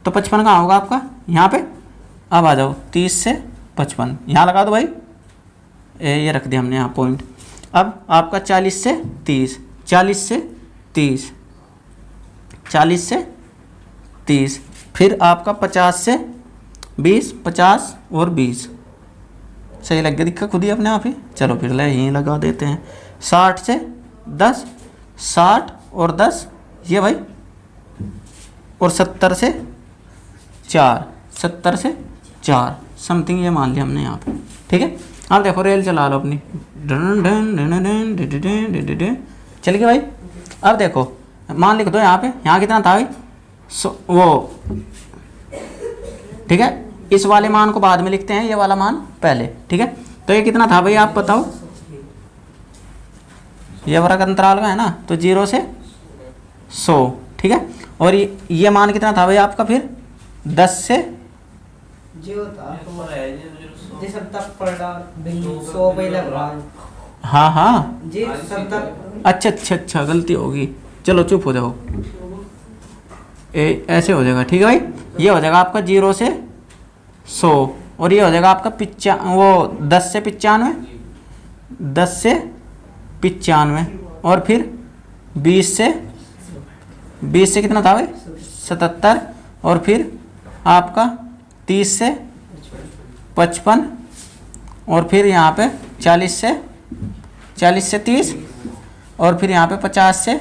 तो 55 कहाँ होगा आपका यहाँ पे। अब आ जाओ 30 से 55 यहाँ लगा दो भाई, ये रख दिया हमने यहाँ पॉइंट। अब आपका 40 से 30, 40 से 30, 40 से 30, फिर आपका 50 से 20, 50 और 20, सही लग गया दिक्कत खुद ही अपने आप ही। चलो फिर ले यहीं लगा देते हैं। 60 से 10, 60 और 10 ये भाई, और 70 से 4, 70 से 4 समथिंग ये मान लिया हमने यहाँ पे, ठीक है। अब देखो रेल चला लो अपनी, चल गया भाई। अब देखो मान लिख दो यहाँ पे, यहाँ कितना था भाई, वो, ठीक है। इस वाले मान को बाद में लिखते हैं, ये वाला मान पहले, ठीक है। तो ये कितना था भाई आप बताओ, ये वर्ग अंतराल का है ना, तो 0 से 100, ठीक है। और ये मान कितना था भाई आपका फिर 10 से, हाँ हाँ अच्छा अच्छा अच्छा गलती होगी, चलो चुप हो जाओ, ऐसे हो जाएगा, ठीक है भाई। ये हो जाएगा आपका 0 से 100, और ये हो जाएगा आपका 10 से 95, 10 से 95, और फिर 20 से कितना था भाई 77, और फिर आपका 30 से 55, और फिर यहाँ पे 40 से 30, और फिर यहाँ पे 50 से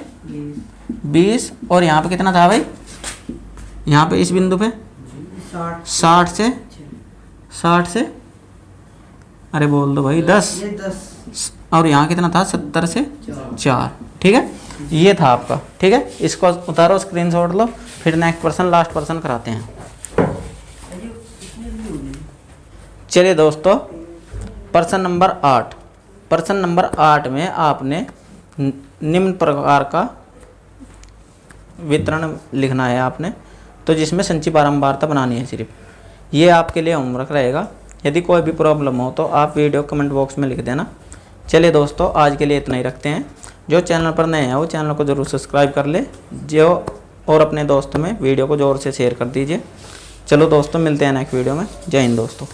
20, और यहाँ पे कितना था भाई, यहाँ पे इस बिंदु पे 60 से अरे बोल दो भाई 10, और यहाँ कितना था 70 से 4, ठीक है। ये था आपका, ठीक है। इसको उतारो स्क्रीनशॉट लो, फिर नेक्स्ट पर्सन लास्ट पर्सन कराते हैं। चलिए दोस्तों, पर्सन नंबर 8, पर्सन नंबर 8 में आपने निम्न प्रकार का वितरण लिखना है आपने, तो जिसमें संचयी बारंबारता बनानी है सिर्फ। ये आपके लिए होमवर्क रहेगा। यदि कोई भी प्रॉब्लम हो तो आप वीडियो कमेंट बॉक्स में लिख देना। चलिए दोस्तों, आज के लिए इतना ही रखते हैं। जो चैनल पर नए हैं वो चैनल को ज़रूर सब्सक्राइब कर ले, जो और अपने दोस्तों में वीडियो को ज़ोर से शेयर कर दीजिए। चलो दोस्तों, मिलते हैं नेक्स्ट वीडियो में। जय हिंद दोस्तों।